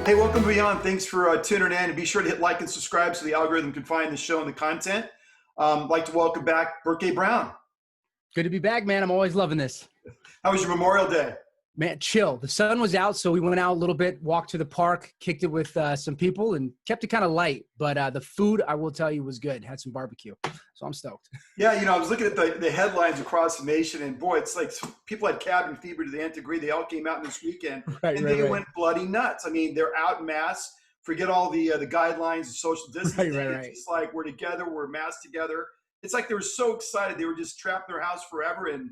Hey, welcome to Beyond. Thanks for tuning in, and be sure to hit like and subscribe so the algorithm can find the show and the content. I'd like to welcome back Berke Brown. Good to be back, man. I'm always loving this. How was your Memorial Day? Man, chill. The sun was out, so we went out a little bit, walked to the park, kicked it with some people, and kept it kind of light. But the food, I will tell you, was good. Had some barbecue, so I'm stoked. Yeah, I was looking at the headlines across the nation, and boy, it's like people had cabin fever to the nth degree. They all came out this weekend, and they went bloody nuts. I mean, they're out en masse. Forget all the guidelines of social distancing. It's just like we're together, we're masked together. It's like they were so excited. They were just trapped in their house forever, and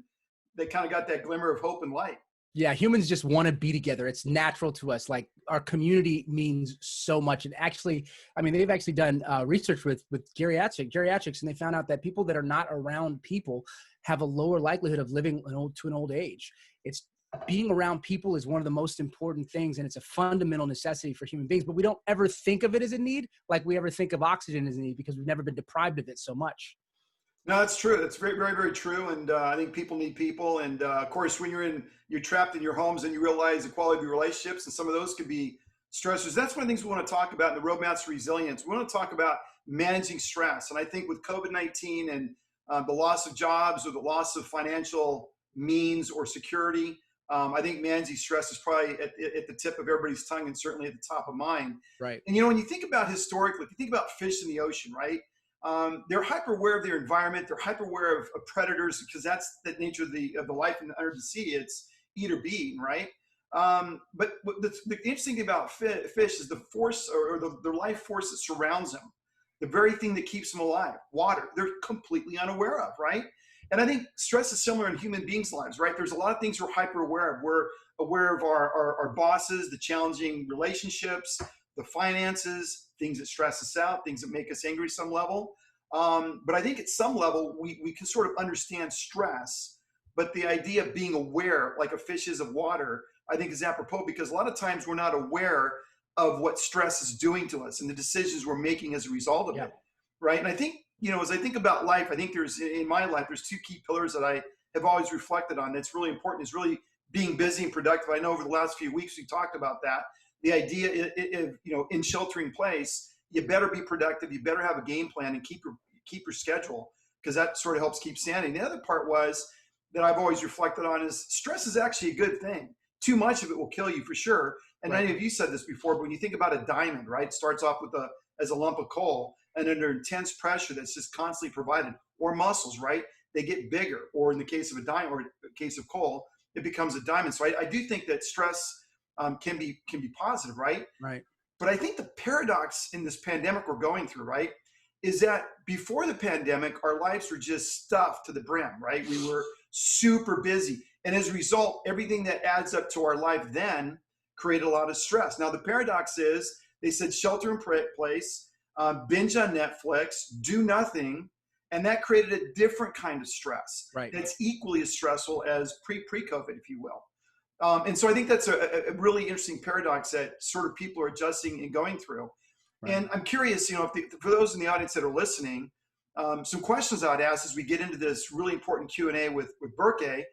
they kind of got that glimmer of hope and light. Yeah, humans just want to be together. It's natural to us. Like our community means so much. And actually, I mean, they've actually done research with geriatrics, and they found out that people that are not around people have a lower likelihood of living to an old age. It's being around people is one of the most important things, and it's a fundamental necessity for human beings. But we don't ever think of it as a need, like we ever think of oxygen as a need, because we've never been deprived of it so much. No, that's true. That's very, very, very true. And I think people need people. And of course, when you're trapped in your homes and you realize the quality of your relationships, and some of those could be stressors. That's one of the things we want to talk about in the roadmaps to resilience. We want to talk about managing stress. And I think with COVID-19 and the loss of jobs or the loss of financial means or security, I think managing stress is probably at the tip of everybody's tongue and certainly at the top of mind. Right. And when you think about historically, if you think about fish in the ocean, right? They're hyper aware of their environment. They're hyper aware of predators, because that's the nature of the life under the sea. It's eat or be eaten, right? But the interesting thing about fish is the force or the life force that surrounds them, the very thing that keeps them alive, water. They're completely unaware of, right? And I think stress is similar in human beings' lives, right? There's a lot of things we're hyper aware of. We're aware of our bosses, the challenging relationships, the finances, things that stress us out, things that make us angry at some level. But I think at some level, we can sort of understand stress, but the idea of being aware, like a fish is of water, I think is apropos, because a lot of times we're not aware of what stress is doing to us and the decisions we're making as a result of it, right? And I think, as I think about life, I think in my life, there's two key pillars that I have always reflected on that's really important, is really being busy and productive. I know over the last few weeks, we talked about that. The idea is, in sheltering place, you better be productive. You better have a game plan and keep your schedule, because that sort of helps keep sanity. The other part was that I've always reflected on is stress is actually a good thing. Too much of it will kill you for sure. And I know you said this before, but when you think about a diamond, right, it starts off as a lump of coal, and under intense pressure that's just constantly provided, or muscles, right, they get bigger. Or in the case of a diamond, or in the case of coal, it becomes a diamond. So I do think that stress can be positive, right? Right. But I think the paradox in this pandemic we're going through, right, is that before the pandemic, our lives were just stuffed to the brim, right? We were super busy. And as a result, everything that adds up to our life then created a lot of stress. Now, the paradox is they said shelter in place, binge on Netflix, do nothing. And that created a different kind of stress. Right. That's equally as stressful as pre-COVID, if you will. And so I think that's a really interesting paradox that sort of people are adjusting and going through. Right. And I'm curious, for those in the audience that are listening, some questions I'd ask as we get into this really important Q&A with Berke.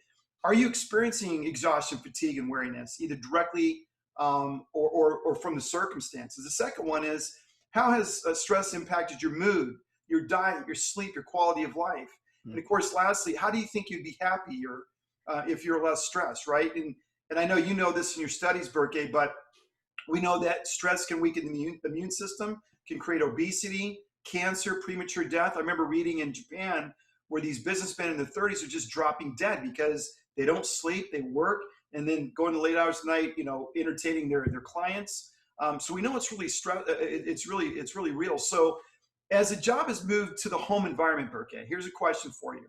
Are you experiencing exhaustion, fatigue, and weariness, either directly or from the circumstances? The second one is, how has stress impacted your mood, your diet, your sleep, your quality of life? Mm-hmm. And of course, lastly, how do you think you'd be happier if you're less stressed, right? And I know you know this in your studies, Berke, but we know that stress can weaken the immune system, can create obesity, cancer, premature death. I remember reading in Japan where these businessmen in their 30s are just dropping dead because they don't sleep, they work, and then go into late hours of the night, entertaining their clients. So we know it's really it's really real. So as a job has moved to the home environment, Berke, here's a question for you.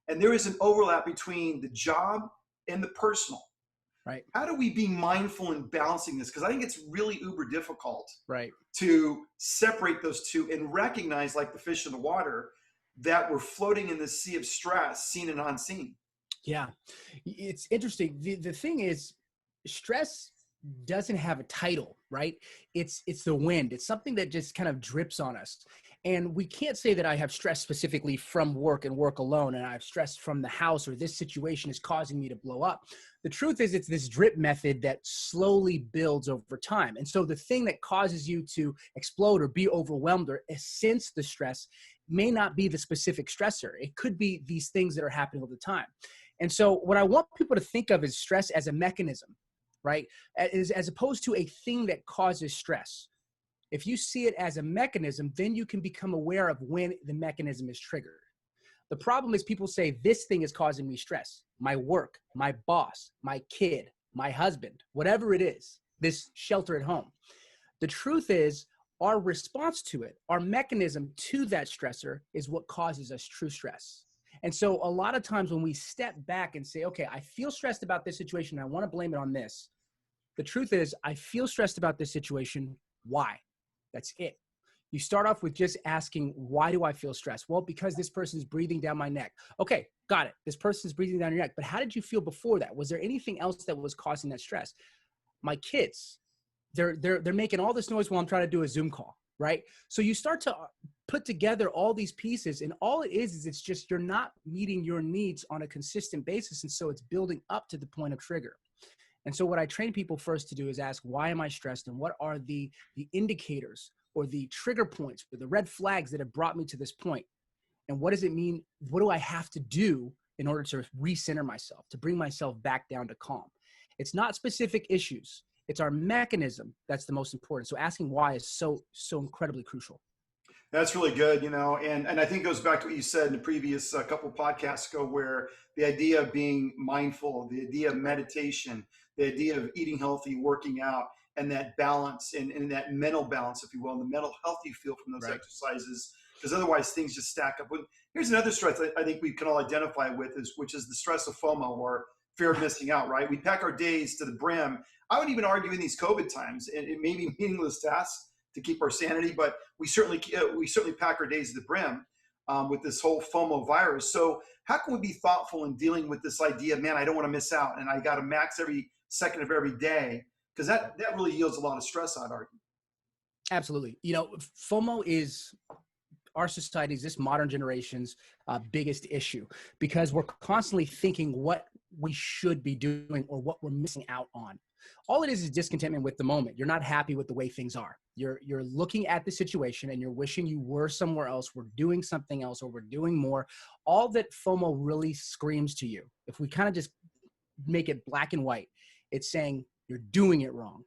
And there is an overlap between the job and the personal. Right. How do we be mindful in balancing this? Because I think it's really uber difficult, right, to separate those two and recognize, like the fish in the water, that we're floating in this sea of stress, seen and unseen. Yeah, it's interesting. The thing is, stress doesn't have a title, right? It's the wind. It's something that just kind of drips on us. And we can't say that I have stress specifically from work and work alone, and I have stress from the house, or this situation is causing me to blow up. The truth is it's this drip method that slowly builds over time. And so the thing that causes you to explode or be overwhelmed or sense the stress may not be the specific stressor. It could be these things that are happening over time. And so what I want people to think of is stress as a mechanism, right? As opposed to a thing that causes stress. If you see it as a mechanism, then you can become aware of when the mechanism is triggered. The problem is people say this thing is causing me stress. My work, my boss, my kid, my husband, whatever it is, this shelter at home. The truth is our response to it, our mechanism to that stressor is what causes us true stress. And so a lot of times when we step back and say, okay, I feel stressed about this situation. I want to blame it on this. The truth is I feel stressed about this situation. Why? That's it. You start off with just asking, why do I feel stressed? Well, because this person's breathing down my neck. Okay, got it. This person's breathing down your neck. But how did you feel before that? Was there anything else that was causing that stress? My kids, they're making all this noise while I'm trying to do a Zoom call, right? So you start to put together all these pieces, and all it is it's just you're not meeting your needs on a consistent basis. And so it's building up to the point of trigger. And so what I train people first to do is ask, why am I stressed? And what are the indicators or the trigger points or the red flags that have brought me to this point? And what does it mean? What do I have to do in order to recenter myself, to bring myself back down to calm? It's not specific issues. It's our mechanism that's the most important. So asking why is so incredibly crucial. That's really good, and I think it goes back to what you said in the previous couple podcasts ago, where the idea of being mindful, the idea of meditation, the idea of eating healthy, working out, and that balance and that mental balance, if you will, and the mental health you feel from those exercises, because otherwise things just stack up. Here's another stress I think we can all identify with, which is the stress of FOMO, or fear of missing out, right? We pack our days to the brim. I would even argue in these COVID times, and it may be meaningless tasks to keep our sanity, but we certainly pack our days to the brim with this whole FOMO virus. So how can we be thoughtful in dealing with this idea, man, I don't want to miss out, and I got to max every second of every day? Because that really yields a lot of stress, I'd argue. Absolutely. FOMO is our society's, this modern generation's biggest issue, because we're constantly thinking what we should be doing or what we're missing out on. All it is discontentment with the moment. You're not happy with the way things are. You're looking at the situation and you're wishing you were somewhere else, we're doing something else, or we're doing more. All that FOMO really screams to you, if we kind of just make it black and white, it's saying you're doing it wrong.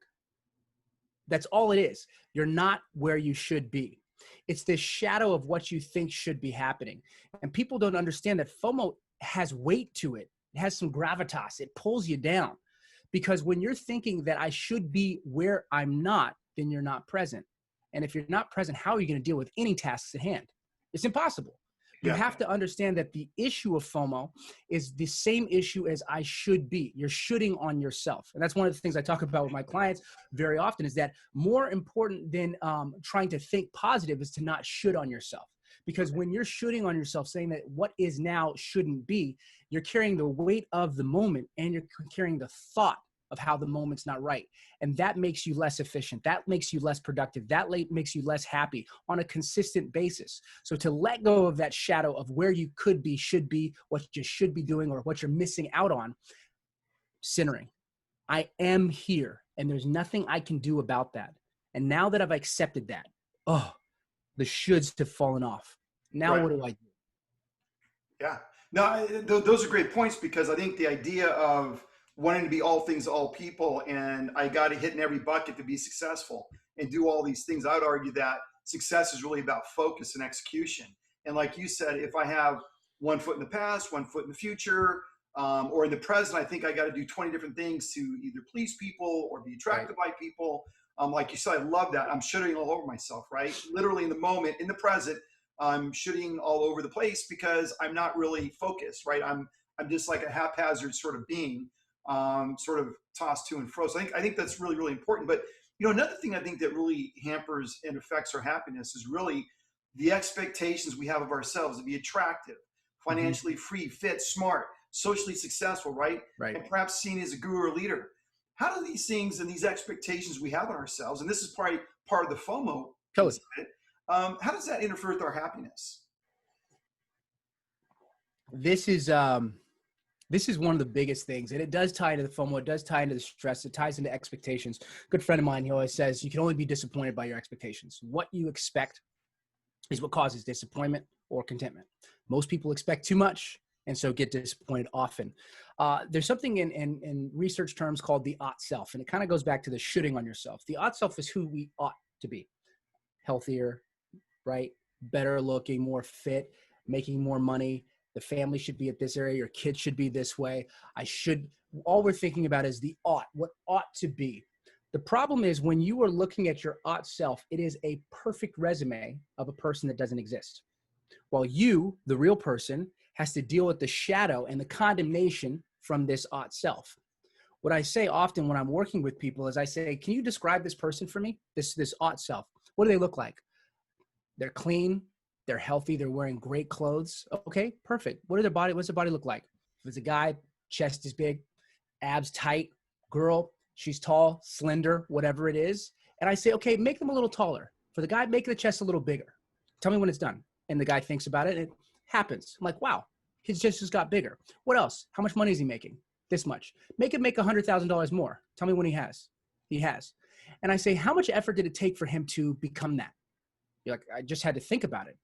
That's all it is. You're not where you should be. It's this shadow of what you think should be happening. And people don't understand that FOMO has weight to it. It has some gravitas. It pulls you down. Because when you're thinking that I should be where I'm not, then you're not present. And if you're not present, how are you going to deal with any tasks at hand? It's impossible. You have to understand that the issue of FOMO is the same issue as I should be. You're shooting on yourself. And that's one of the things I talk about with my clients very often, is that more important than trying to think positive is to not should on yourself. Because when you're shooting on yourself, saying that what is now shouldn't be, you're carrying the weight of the moment, and you're carrying the thought of how the moment's not right. And that makes you less efficient. That makes you less productive. That makes you less happy on a consistent basis. So to let go of that shadow of where you could be, should be, what you should be doing, or what you're missing out on, centering. I am here, and there's nothing I can do about that. And now that I've accepted that, the shoulds have fallen off. Now what do I do? Yeah. No, those are great points, because I think the idea of wanting to be all things to all people, and I got to hit in every bucket to be successful and do all these things, I would argue that success is really about focus and execution. And like you said, if I have one foot in the past, one foot in the future, or in the present, I think I got to do 20 different things to either please people or be attracted by people. Like you said, I love that. I'm shooting all over myself, right? Literally in the moment, in the present, I'm shooting all over the place because I'm not really focused, right? I'm just like a haphazard sort of being, sort of tossed to and fro. So I think that's really, really important. But another thing I think that really hampers and affects our happiness is really the expectations we have of ourselves to be attractive, financially free, fit, smart, socially successful, right? And perhaps seen as a guru or leader. How do these things and these expectations we have on ourselves, and this is probably part of the FOMO, how does that interfere with our happiness? This is This is one of the biggest things, and it does tie into the FOMO. It does tie into the stress. It ties into expectations. Good friend of mine, he always says, you can only be disappointed by your expectations. What you expect is what causes disappointment or contentment. Most people expect too much and so get disappointed often. There's something in research terms called the ought self, and it kind of goes back to the shoulding on yourself. The ought self is who we ought to be. Healthier, right? Better looking, more fit, making more money. The family should be at this area. Your kids should be this way. All we're thinking about is the ought, what ought to be. The problem is when you are looking at your ought self, it is a perfect resume of a person that doesn't exist. While you, the real person, has to deal with the shadow and the condemnation from this ought self. What I say often when I'm working with people is I say, can you describe this person for me? This ought self. What do they look like? They're clean. They're healthy. They're wearing great clothes. Okay, perfect. What's their body look like? If it's a guy, chest is big, abs tight. Girl, she's tall, slender, whatever it is. And I say, okay, make them a little taller. For the guy, make the chest a little bigger. Tell me when it's done. And the guy thinks about it, and it happens. I'm like, wow, his chest just got bigger. What else? How much money is he making? This much. Make him make $100,000 more. Tell me when he has. He has. And I say, how much effort did it take for him to become that? You're like, I just had to think about it.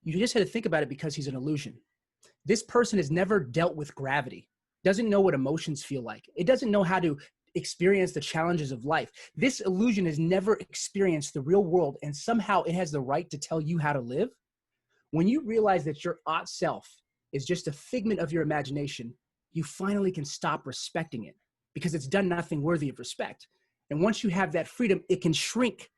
You just had to think about it because he's an illusion. This person has never dealt with gravity, doesn't know what emotions feel like. It doesn't know how to experience the challenges of life. This illusion has never experienced the real world, and somehow it has the right to tell you how to live. When you realize that your ought self is just a figment of your imagination, you finally can stop respecting it because it's done nothing worthy of respect. And once you have that freedom, it can shrink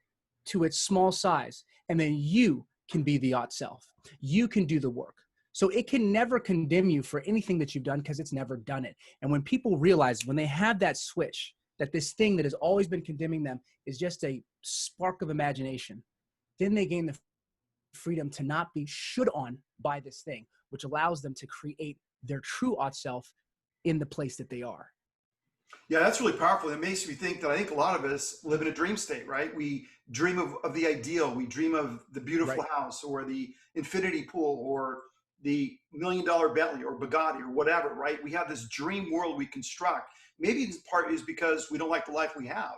to its small size, and then you can be the ought self. You can do the work. So it can never condemn you for anything that you've done because it's never done it. And when people realize, when they have that switch, that this thing that has always been condemning them is just a spark of imagination, then they gain the freedom to not be should on by this thing, which allows them to create their true ought self in the place that they are. Yeah, that's really powerful. It makes me think that I think a lot of us live in a dream state, right? We dream of the ideal. We dream of the beautiful Right. house or the infinity pool or the $1 million Bentley or Bugatti or whatever, right? We have this dream world we construct. Maybe it's part is because we don't like the life we have.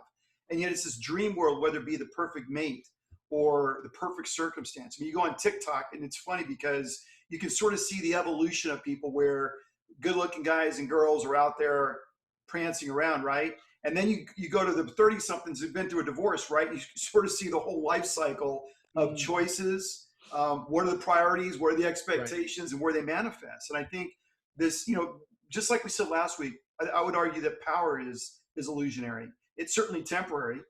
And yet it's this dream world, whether it be the perfect mate or the perfect circumstance. I mean, you go on TikTok and it's funny because you can sort of see the evolution of people where good looking guys and girls are out there prancing around, right? And then you go to the 30 somethings who've been through a divorce, right? You sort of see the whole life cycle of choices. What are the priorities? What are the expectations, and where they manifest? And I think this, just like we said last week, I would argue that power is illusionary. It's certainly temporary.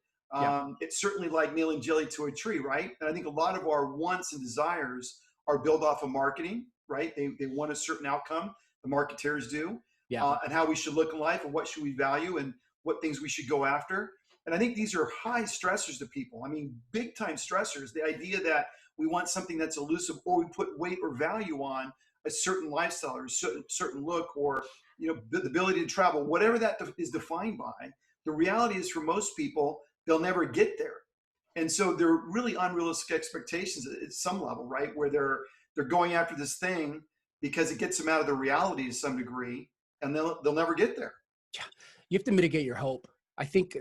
It's certainly like nailing jelly to a tree, right? And I think a lot of our wants and desires are built off of marketing, right? They want a certain outcome. The marketeers do. And how we should look in life and what should we value and what things we should go after. And I think these are high stressors to people. I mean, big time stressors. The idea that we want something that's elusive or we put weight or value on a certain lifestyle or a certain look or, the ability to travel, whatever that is defined by. The reality is for most people, they'll never get there. And so they're really unrealistic expectations at some level, right? Where they're going after this thing because it gets them out of the reality to some degree. And they'll never get there. Yeah. You have to mitigate your hope. I think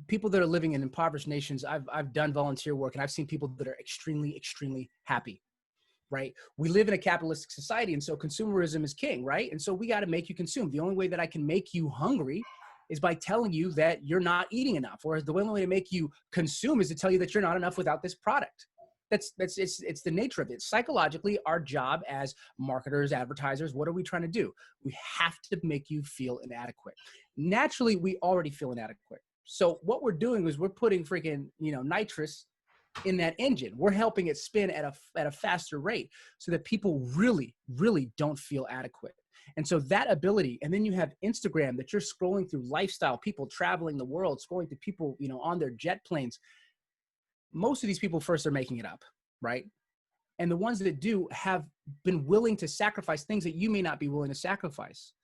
people that are living in impoverished nations, I've done volunteer work and I've seen people that are extremely, extremely happy, right? We live in a capitalistic society. And so consumerism is king, right? And so we got to make you consume. The only way that I can make you hungry is by telling you that you're not eating enough, or the only way to make you consume is to tell you that you're not enough without this product. It's the nature of it. Psychologically, our job as marketers, advertisers, what are we trying to do? We have to make you feel inadequate. Naturally, we already feel inadequate. So what we're doing is we're putting freaking, nitrous in that engine. We're helping it spin at a faster rate so that people really, really don't feel adequate. And so that ability, and then you have Instagram that you're scrolling through lifestyle, people traveling the world, scrolling through people, on their jet planes. Most of these people first are making it up, right? And the ones that do have been willing to sacrifice things that you may not be willing to sacrifice.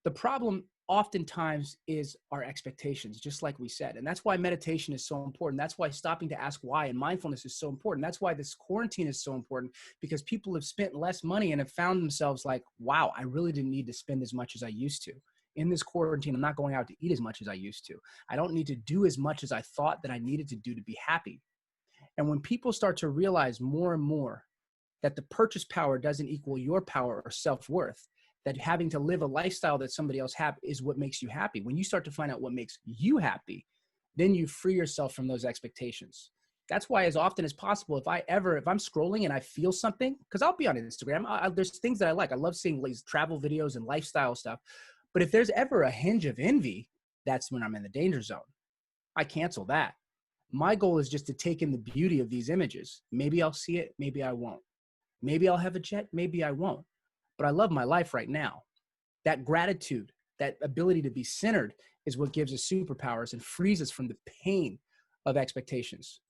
The problem oftentimes is our expectations, just like we said. And that's why meditation is so important. That's why stopping to ask why and mindfulness is so important. That's why this quarantine is so important, because people have spent less money and have found themselves like, wow, I really didn't need to spend as much as I used to. In this quarantine, I'm not going out to eat as much as I used to. I don't need to do as much as I thought that I needed to do to be happy. And when people start to realize more and more that the purchase power doesn't equal your power or self-worth, that having to live a lifestyle that somebody else has is what makes you happy. When you start to find out what makes you happy, then you free yourself from those expectations. That's why as often as possible, if I'm scrolling and I feel something, because I'll be on Instagram, there's things that I like. I love seeing these travel videos and lifestyle stuff. But if there's ever a hinge of envy, that's when I'm in the danger zone. I cancel that. My goal is just to take in the beauty of these images. Maybe I'll see it, maybe I won't. Maybe I'll have a jet, maybe I won't. But I love my life right now. That gratitude, that ability to be centered is what gives us superpowers and frees us from the pain of expectations.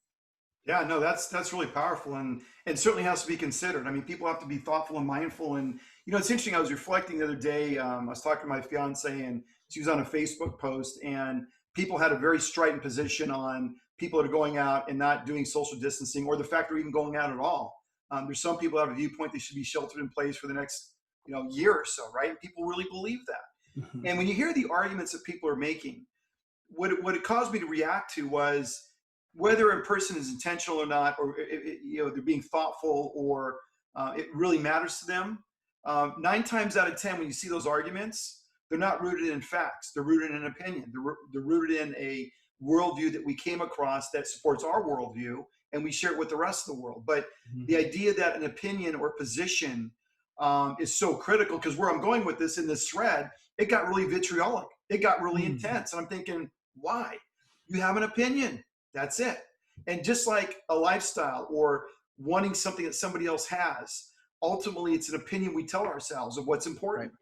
Yeah, no, that's really powerful, and certainly has to be considered. I mean, people have to be thoughtful and mindful. And it's interesting. I was reflecting the other day. I was talking to my fiance, and she was on a Facebook post, and people had a very strident position on people that are going out and not doing social distancing, or the fact they're even going out at all. There's some people that have a viewpoint they should be sheltered in place for the next year or so, right? People really believe that. Mm-hmm. And when you hear the arguments that people are making, what it caused me to react to was whether a person is intentional or not, or they're being thoughtful, or it really matters to them. 9 times out of 10, when you see those arguments, they're not rooted in facts. They're rooted in an opinion. They're rooted in a worldview that we came across that supports our worldview, and we share it with the rest of the world. But Mm-hmm. the idea that an opinion or position is so critical, because where I'm going with this in this thread, it got really vitriolic. It got really intense. And I'm thinking, why? You have an opinion. That's it. And just like a lifestyle or wanting something that somebody else has, ultimately it's an opinion we tell ourselves of what's important.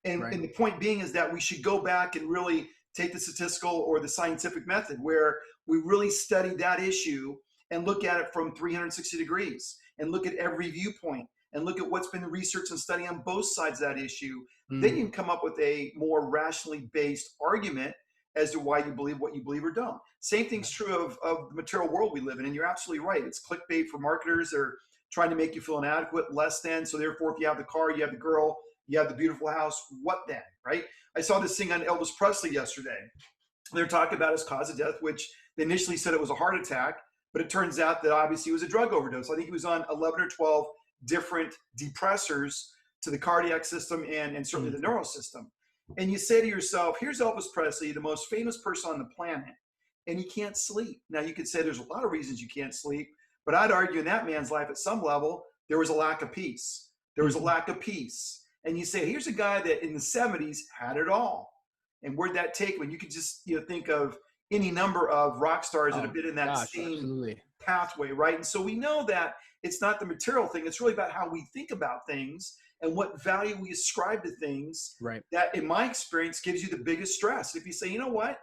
Right. And the point being is that we should go back and really take the statistical or the scientific method, where we really study that issue and look at it from 360 degrees and look at every viewpoint and look at what's been the research and study on both sides of that issue. Then you can come up with a more rationally based argument as to why you believe what you believe or don't. Same thing's true of the material world we live in. And you're absolutely right. It's clickbait for marketers. They're trying to make you feel inadequate, less than. So therefore, if you have the car, you have the girl, you have the beautiful house, what then, right? I saw this thing on Elvis Presley yesterday. They're talking about his cause of death, which they initially said it was a heart attack, but it turns out that obviously it was a drug overdose. I think he was on 11 or 12 different depressors to the cardiac system and certainly the neural system. And you say to yourself, here's Elvis Presley, the most famous person on the planet, and he can't sleep. Now, you could say there's a lot of reasons you can't sleep, but I'd argue in that man's life at some level, there was a lack of peace. There was a lack of peace. And you say, here's a guy that in the 70s had it all. And where'd that take him? And you could just think of any number of rock stars that have been in that same pathway, right? And so we know that it's not the material thing. It's really about how we think about things and what value we ascribe to things. Right. That, in my experience, gives you the biggest stress. If you say, you know what?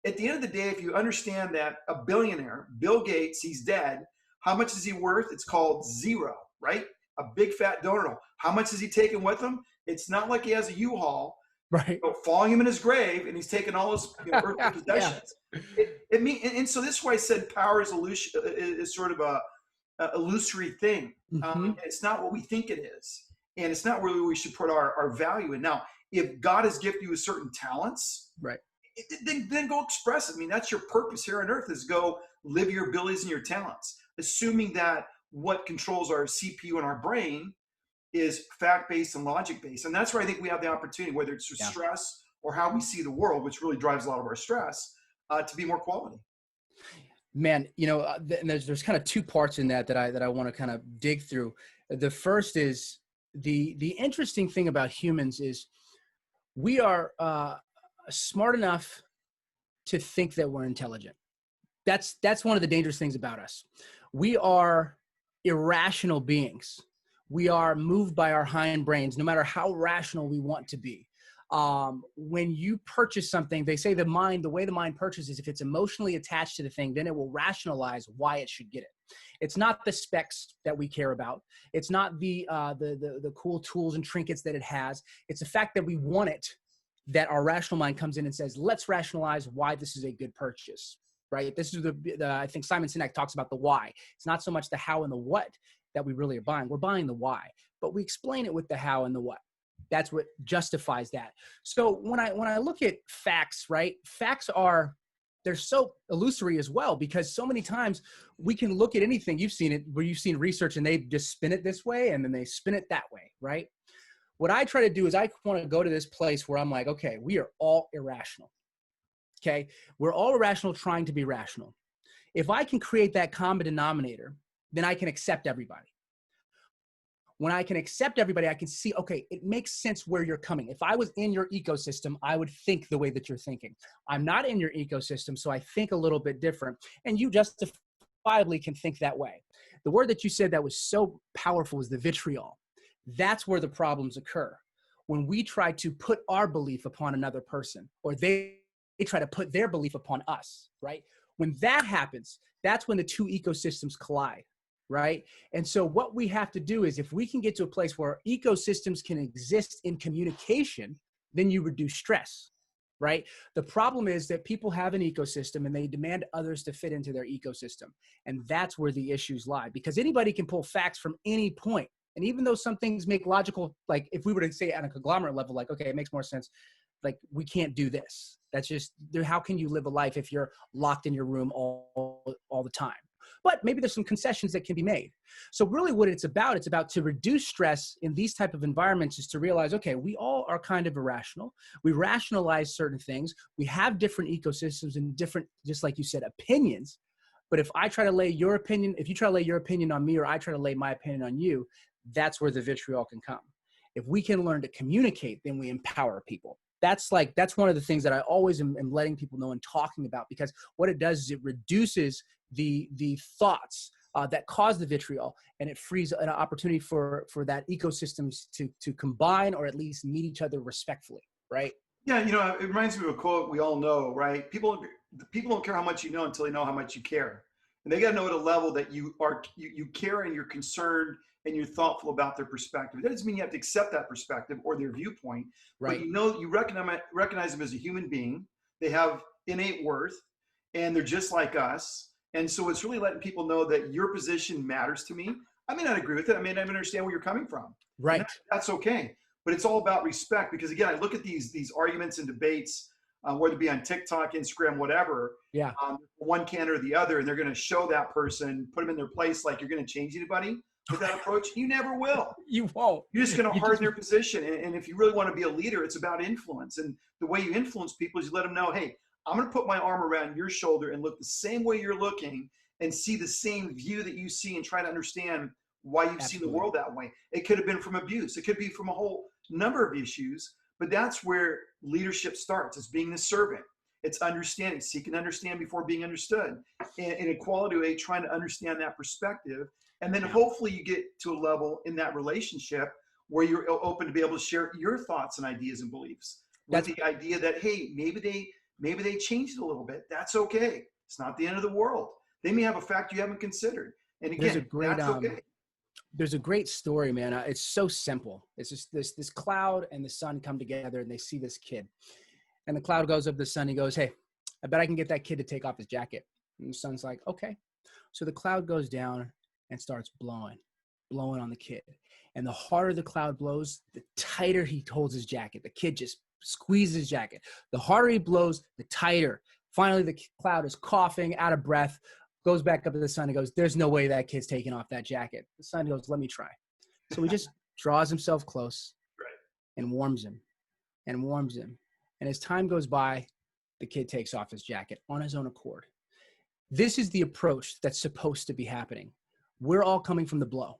At the end of the day, if you understand that a billionaire, Bill Gates, he's dead. How much is he worth? It's called zero, right? A big fat donut. How much is he taking with him? It's not like he has a U-Haul, right? Falling him in his grave, and he's taking all his earthly possessions. And so this is why I said power is sort of a illusory thing. It's not what we think it is, and it's not where we should put our value in. Now, if God has gifted you with certain talents, right, then go express it. I mean, that's your purpose here on earth, is go live your abilities and your talents, assuming that what controls our CPU and our brain is fact-based and logic-based. And that's where I think we have the opportunity, whether it's through stress or how we see the world, which really drives a lot of our stress, to be more quality. Man, there's kind of 2 parts in that I want to kind of dig through. The first is the interesting thing about humans is we are smart enough to think that we're intelligent. That's one of the dangerous things about us. We are irrational beings. We are moved by our hind brains, no matter how rational we want to be. When you purchase something, they say the way the mind purchases, if it's emotionally attached to the thing, then it will rationalize why it should get it. It's not the specs that we care about. It's not the cool tools and trinkets that it has. It's the fact that we want it. that our rational mind comes in and says, let's rationalize why this is a good purchase, right? This is I think Simon Sinek talks about the why. It's not so much the how and the what that we really are buying. We're buying the why, but we explain it with the how and the what. That's what justifies that. So when I look at facts, right? Facts they're so illusory as well, because so many times we can look at anything. You've seen it where you've seen research and they just spin it this way and then they spin it that way, right? What I try to do is I want to go to this place where I'm like, okay, we are all irrational. Okay. We're all irrational trying to be rational. If I can create that common denominator, then I can accept everybody. When I can accept everybody, I can see, okay, it makes sense where you're coming. If I was in your ecosystem, I would think the way that you're thinking. I'm not in your ecosystem, so I think a little bit different. And you justifiably can think that way. The word that you said that was so powerful was the vitriol. That's where the problems occur. When we try to put our belief upon another person, or they try to put their belief upon us, right? When that happens, that's when the two ecosystems collide. Right? And so what we have to do is if we can get to a place where ecosystems can exist in communication, then you reduce stress, right? The problem is that people have an ecosystem and they demand others to fit into their ecosystem. And that's where the issues lie, because anybody can pull facts from any point. And even though some things make logical, like if we were to say at a conglomerate level, like, okay, it makes more sense. Like we can't do this. That's just, how can you live a life if you're locked in your room all the time? But maybe there's some concessions that can be made. So really what it's about to reduce stress in these type of environments is to realize, okay, we all are kind of irrational. We rationalize certain things. We have different ecosystems and different, just like you said, opinions. But if I try to lay your opinion, if you try to lay your opinion on me, or I try to lay my opinion on you, that's where the vitriol can come. If we can learn to communicate, then we empower people. That's one of the things that I always am letting people know and talking about, because what it does is it reduces the thoughts that cause the vitriol, and it frees an opportunity for that ecosystems to combine, or at least meet each other respectfully, right? Yeah, it reminds me of a quote we all know, right? People don't care how much you know until they know how much you care, and they got to know at a level that you care and you're concerned and you're thoughtful about their perspective. That doesn't mean you have to accept that perspective or their viewpoint, right? But you recognize them as a human being. They have innate worth, and they're just like us. And so it's really letting people know that your position matters to me. I may not agree with it. I may not understand where you're coming from. Right. That's okay. But it's all about respect, because again, I look at these arguments and debates, whether it be on TikTok, Instagram, whatever. Yeah. One can or the other, and they're going to show that person, put them in their place, like you're going to change anybody with that approach. You never will. You won't. You're just going to harden their position. And if you really want to be a leader, it's about influence. And the way you influence people is you let them know, hey, I'm going to put my arm around your shoulder and look the same way you're looking and see the same view that you see, and try to understand why you've seen the world that way. It could have been from abuse. It could be from a whole number of issues, but that's where leadership starts. It's being the servant. It's understanding, seeking to understand before being understood. In equality way, trying to understand that perspective. And then hopefully you get to a level in that relationship where you're open to be able to share your thoughts and ideas and beliefs. With the idea that, hey, maybe they changed it a little bit. That's okay. It's not the end of the world. They may have a fact you haven't considered. And again, that's okay. There's a great story, man. It's so simple. It's just this cloud and the sun come together, and they see this kid. And the cloud goes up to the sun. He goes, hey, I bet I can get that kid to take off his jacket. And the sun's like, okay. So the cloud goes down and starts blowing on the kid. And the harder the cloud blows, the tighter he holds his jacket. The kid just squeezes his jacket. The harder he blows, the tighter. Finally, the cloud is coughing, out of breath, goes back up to the sun and goes, there's no way that kid's taking off that jacket. The sun goes, let me try. So he just draws himself close and warms him and warms him. And as time goes by, the kid takes off his jacket on his own accord. This is the approach that's supposed to be happening. We're all coming from the blow.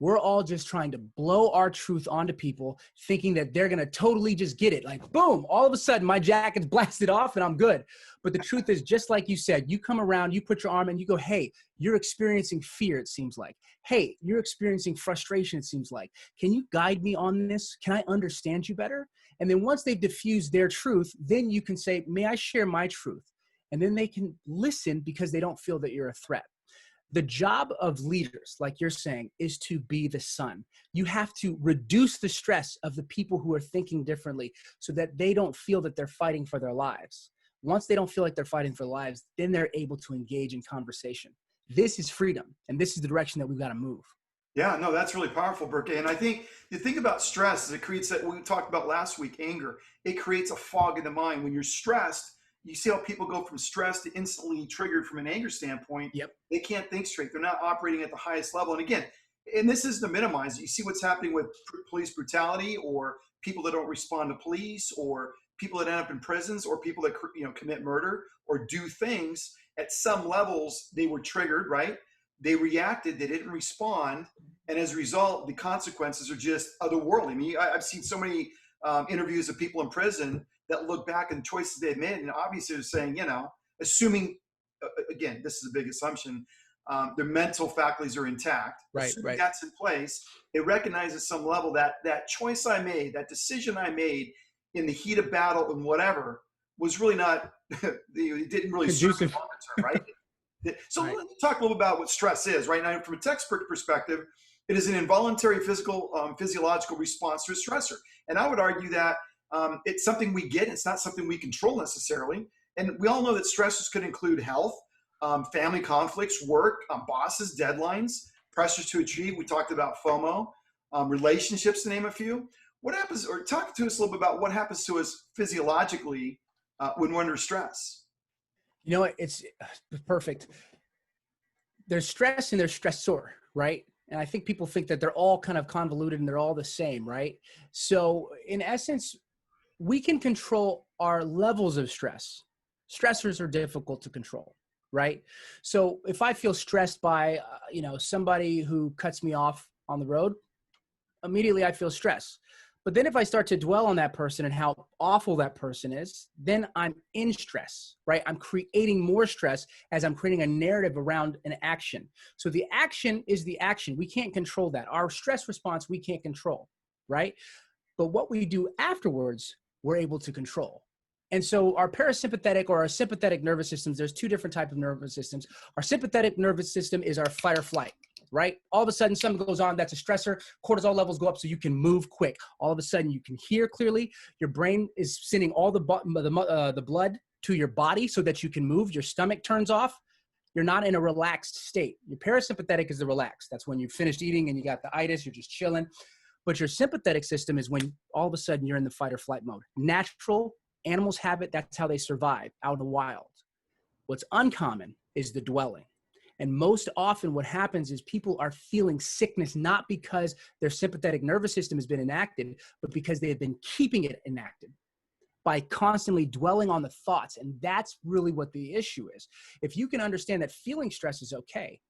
We're all just trying to blow our truth onto people, thinking that they're going to totally just get it. Like, boom, all of a sudden my jacket's blasted off and I'm good. But the truth is, just like you said, you come around, you put your arm and you go, hey, you're experiencing fear, it seems like. Hey, you're experiencing frustration, it seems like. Can you guide me on this? Can I understand you better? And then once they've diffused their truth, then you can say, may I share my truth? And then they can listen because they don't feel that you're a threat. The job of leaders, like you're saying, is to be the sun. You have to reduce the stress of the people who are thinking differently so that they don't feel that they're fighting for their lives. Once they don't feel like they're fighting for lives, then they're able to engage in conversation. This is freedom, and this is the direction that we've got to move. Yeah, no, that's really powerful, Berke. And I think the thing about stress is it creates that we talked about last week, anger. It creates a fog in the mind. When you're stressed, you see how people go from stress to instantly triggered from an anger standpoint. Yep. They can't think straight. They're not operating at the highest level. And again, and this is to minimize. You see what's happening with police brutality, or people that don't respond to police, or people that end up in prisons, or people that commit murder or do things at some levels. They were triggered, right? They reacted, they didn't respond, and as a result, the consequences are just otherworldly. I mean, I've seen so many interviews of people in prison that look back and choices they've made, and obviously they're saying, assuming, again, this is a big assumption, their mental faculties are intact. Right, Assuming right. that's in place, it recognizes some level that that choice I made, that decision I made in the heat of battle and whatever, was really not, it didn't really serve me Conducive. long term, right? So Right. let me talk a little about what stress is. Right now, from a textbook perspective, it is an involuntary physiological response to a stressor. And I would argue that it's something we get. It's not something we control necessarily. And we all know that stressors could include health, family conflicts, work, bosses, deadlines, pressures to achieve. We talked about FOMO, relationships, to name a few. What happens, or talk to us a little bit about what happens to us physiologically when we're under stress. You know what? It's perfect. There's stress and there's stressor, right? And I think people think that they're all kind of convoluted and they're all the same, right? So in essence, we can control our levels of stress. Stressors are difficult to control, right? So if I feel stressed by, somebody who cuts me off on the road, immediately I feel stress. But then if I start to dwell on that person and how awful that person is, then I'm in stress, right? I'm creating more stress as I'm creating a narrative around an action. So the action is the action. We can't control that. Our stress response, we can't control, right? But what we do afterwards, we're able to control. And so our parasympathetic or our sympathetic nervous systems, there's two different types of nervous systems. Our sympathetic nervous system is our fight or flight, right? All of a sudden something goes on, that's a stressor, cortisol levels go up so you can move quick. All of a sudden you can hear clearly, your brain is sending all the blood to your body so that you can move, your stomach turns off, you're not in a relaxed state. Your parasympathetic is the relaxed. That's when you've finished eating and you got the itis, you're just chilling. But your sympathetic system is when all of a sudden you're in the fight or flight mode. Natural animals have it, that's how they survive out in the wild. What's uncommon is the dwelling. And most often what happens is people are feeling sickness, not because their sympathetic nervous system has been enacted, but because they have been keeping it enacted by constantly dwelling on the thoughts. And that's really what the issue is. If you can understand that feeling stress is okay,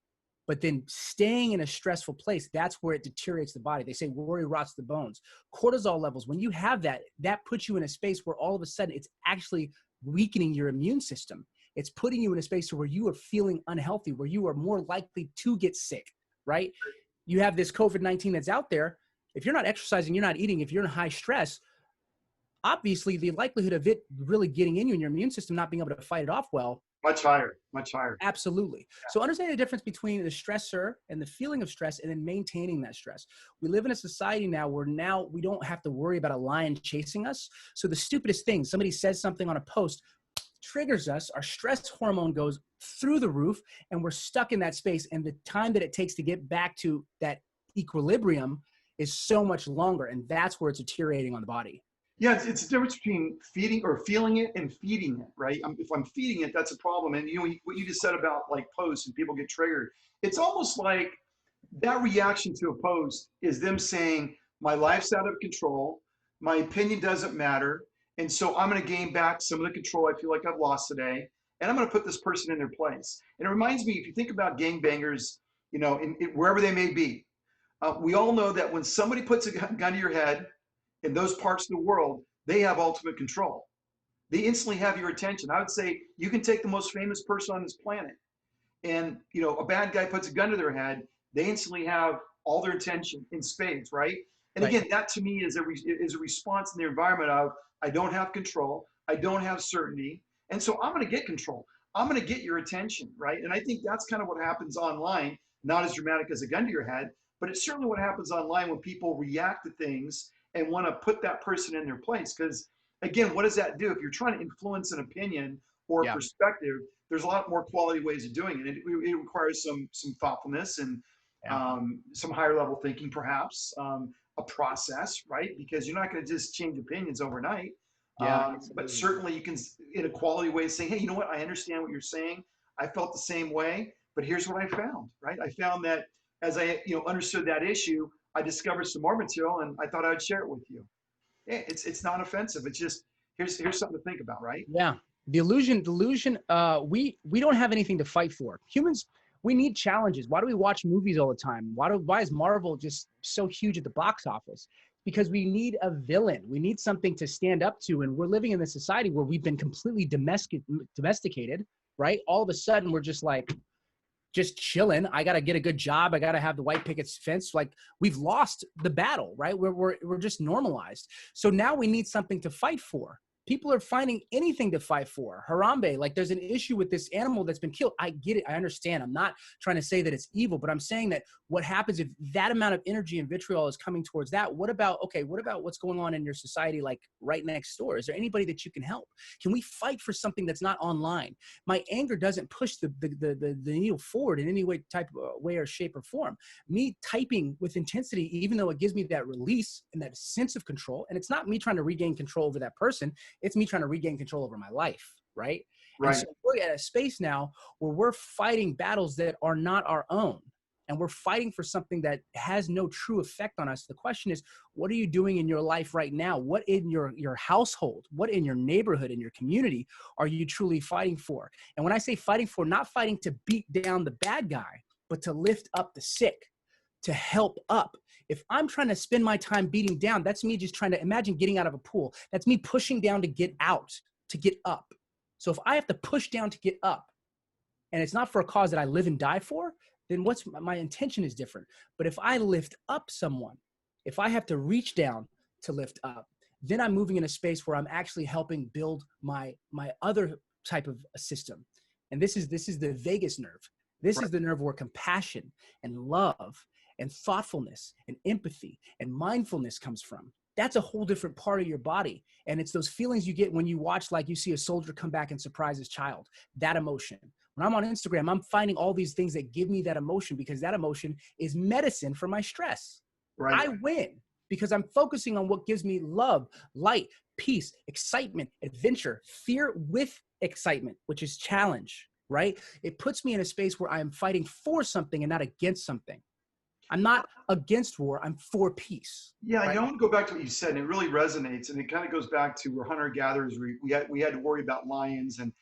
but then staying in a stressful place, that's where it deteriorates the body. They say worry rots the bones. Cortisol levels, when you have that, that puts you in a space where all of a sudden it's actually weakening your immune system. It's putting you in a space where you are feeling unhealthy, where you are more likely to get sick, right? You have this COVID-19 that's out there. If you're not exercising, you're not eating, if you're in high stress, obviously the likelihood of it really getting in you and your immune system not being able to fight it off well, Much higher, much higher. absolutely. Yeah. So understanding the difference between the stressor and the feeling of stress and then maintaining that stress. We live in a society now where now we don't have to worry about a lion chasing us. So the stupidest thing, somebody says something on a post, triggers us, our stress hormone goes through the roof, and we're stuck in that space. And the time that it takes to get back to that equilibrium is so much longer. And that's where it's deteriorating on the body. Yeah, it's a difference between feeding or feeling it and feeding it, right? If I'm feeding it, that's a problem. And what you just said about like posts and people get triggered, it's almost like that reaction to a post is them saying, my life's out of control, my opinion doesn't matter, and so I'm going to gain back some of the control I feel like I've lost today, and I'm going to put this person in their place. And it reminds me, if you think about gangbangers, wherever they may be, we all know that when somebody puts a gun to your head, in those parts of the world, they have ultimate control. They instantly have your attention. I would say you can take the most famous person on this planet, and a bad guy puts a gun to their head, they instantly have all their attention in spades, right? And Right. again, that to me is a response in the environment of, I don't have control, I don't have certainty, and so I'm going to get control. I'm going to get your attention, right? And I think that's kind of what happens online, not as dramatic as a gun to your head, but it's certainly what happens online when people react to things and want to put that person in their place. Because again, what does that do? If you're trying to influence an opinion or a Yeah. perspective, there's a lot more quality ways of doing it. It requires some thoughtfulness and Yeah. some higher level thinking, perhaps a process, right? Because you're not going to just change opinions overnight. Yeah. But Absolutely. certainly you can, in a quality way, say, hey, you know what? I understand what you're saying. I felt the same way, but here's what I found, right? I found that as I, understood that issue, I discovered some more material, and I thought I would share it with you. Yeah, it's not offensive. It's just here's something to think about, right? Yeah. The illusion, we don't have anything to fight for. Humans, we need challenges. Why do we watch movies all the time? Why is Marvel just so huge at the box office? Because we need a villain. We need something to stand up to. And we're living in this society where we've been completely domesticated, right? All of a sudden, we're just like, just chilling. I got to get a good job. I got to have the white picket fence. Like, we've lost the battle, right? We're just normalized. So now we need something to fight for. People are finding anything to fight for. Harambe, like, there's an issue with this animal that's been killed. I get it. I understand. I'm not trying to say that it's evil, but I'm saying that what happens if that amount of energy and vitriol is coming towards that? What about what's going on in your society, like right next door? Is there anybody that you can help? Can we fight for something that's not online? My anger doesn't push the needle forward in any way or shape or form. Me typing with intensity, even though it gives me that release and that sense of control, and it's not me trying to regain control over that person, it's me trying to regain control over my life, right? And Right. so we're at a space now where we're fighting battles that are not our own. And we're fighting for something that has no true effect on us. The question is, what are you doing in your life right now? What in your household, what in your neighborhood, in your community are you truly fighting for? And when I say fighting for, not fighting to beat down the bad guy, but to lift up the sick, to help up. If I'm trying to spend my time beating down, that's me just trying to imagine getting out of a pool. That's me pushing down to get out, to get up. So if I have to push down to get up, and it's not for a cause that I live and die for, then what's my intention is different. But if I lift up someone, if I have to reach down to lift up, then I'm moving in a space where I'm actually helping build my other type of a system. And this is the vagus nerve. This Right. is the nerve where compassion and love and thoughtfulness and empathy and mindfulness comes from. That's a whole different part of your body. And it's those feelings you get when you watch, like you see a soldier come back and surprise his child, that emotion. When I'm on Instagram, I'm finding all these things that give me that emotion because that emotion is medicine for my stress. Right. I win because I'm focusing on what gives me love, light, peace, excitement, adventure, fear with excitement, which is challenge, right? It puts me in a space where I am fighting for something and not against something. I'm not against war, I'm for peace, Yeah, right? I want to go back to what you said, and it really resonates. And it kind of goes back to we're hunter gatherers. We had to worry about lions, and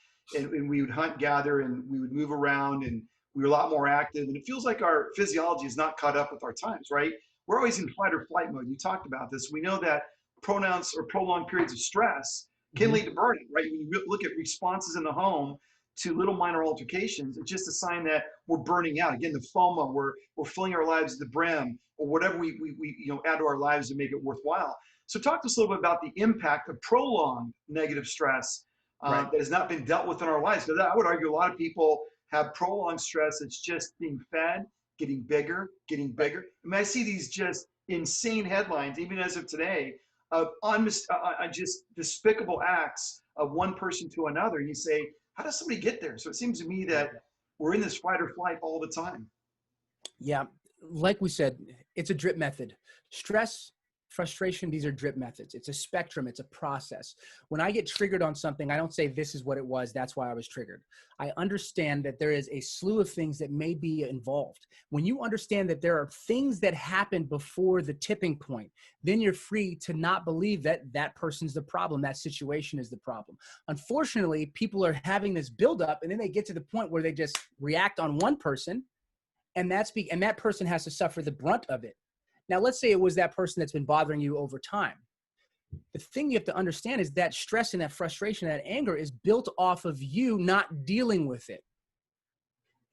we would hunt, gather, and we would move around, and we were a lot more active. And it feels like our physiology is not caught up with our times, right? We're always in fight or flight mode. You talked about this. We know that pronouns or prolonged periods of stress can Mm-hmm. lead to burnout, right? When you look at responses in the home to little minor altercations, it's just a sign that we're burning out. Again, the FOMO, we're filling our lives to the brim, or whatever we add to our lives to make it worthwhile. So talk to us a little bit about the impact of prolonged negative stress Right. that has not been dealt with in our lives. Because I would argue a lot of people have prolonged stress that's just being fed, getting bigger, getting Right. bigger. I mean, I see these just insane headlines, even as of today, of just despicable acts of one person to another. And you say, how does somebody get there? So it seems to me that we're in this fight or flight all the time. Yeah, like we said, it's a drip method. Stress, frustration, these are drip methods. It's a spectrum, it's a process. When I get triggered on something, I don't say this is what it was, that's why I was triggered. I understand that there is a slew of things that may be involved. When you understand that there are things that happen before the tipping point, then you're free to not believe that that person's the problem, that situation is the problem. Unfortunately, people are having this buildup and then they get to the point where they just react on one person, and that person has to suffer the brunt of it. Now, let's say it was that person that's been bothering you over time. The thing you have to understand is that stress and that frustration, that anger is built off of you not dealing with it.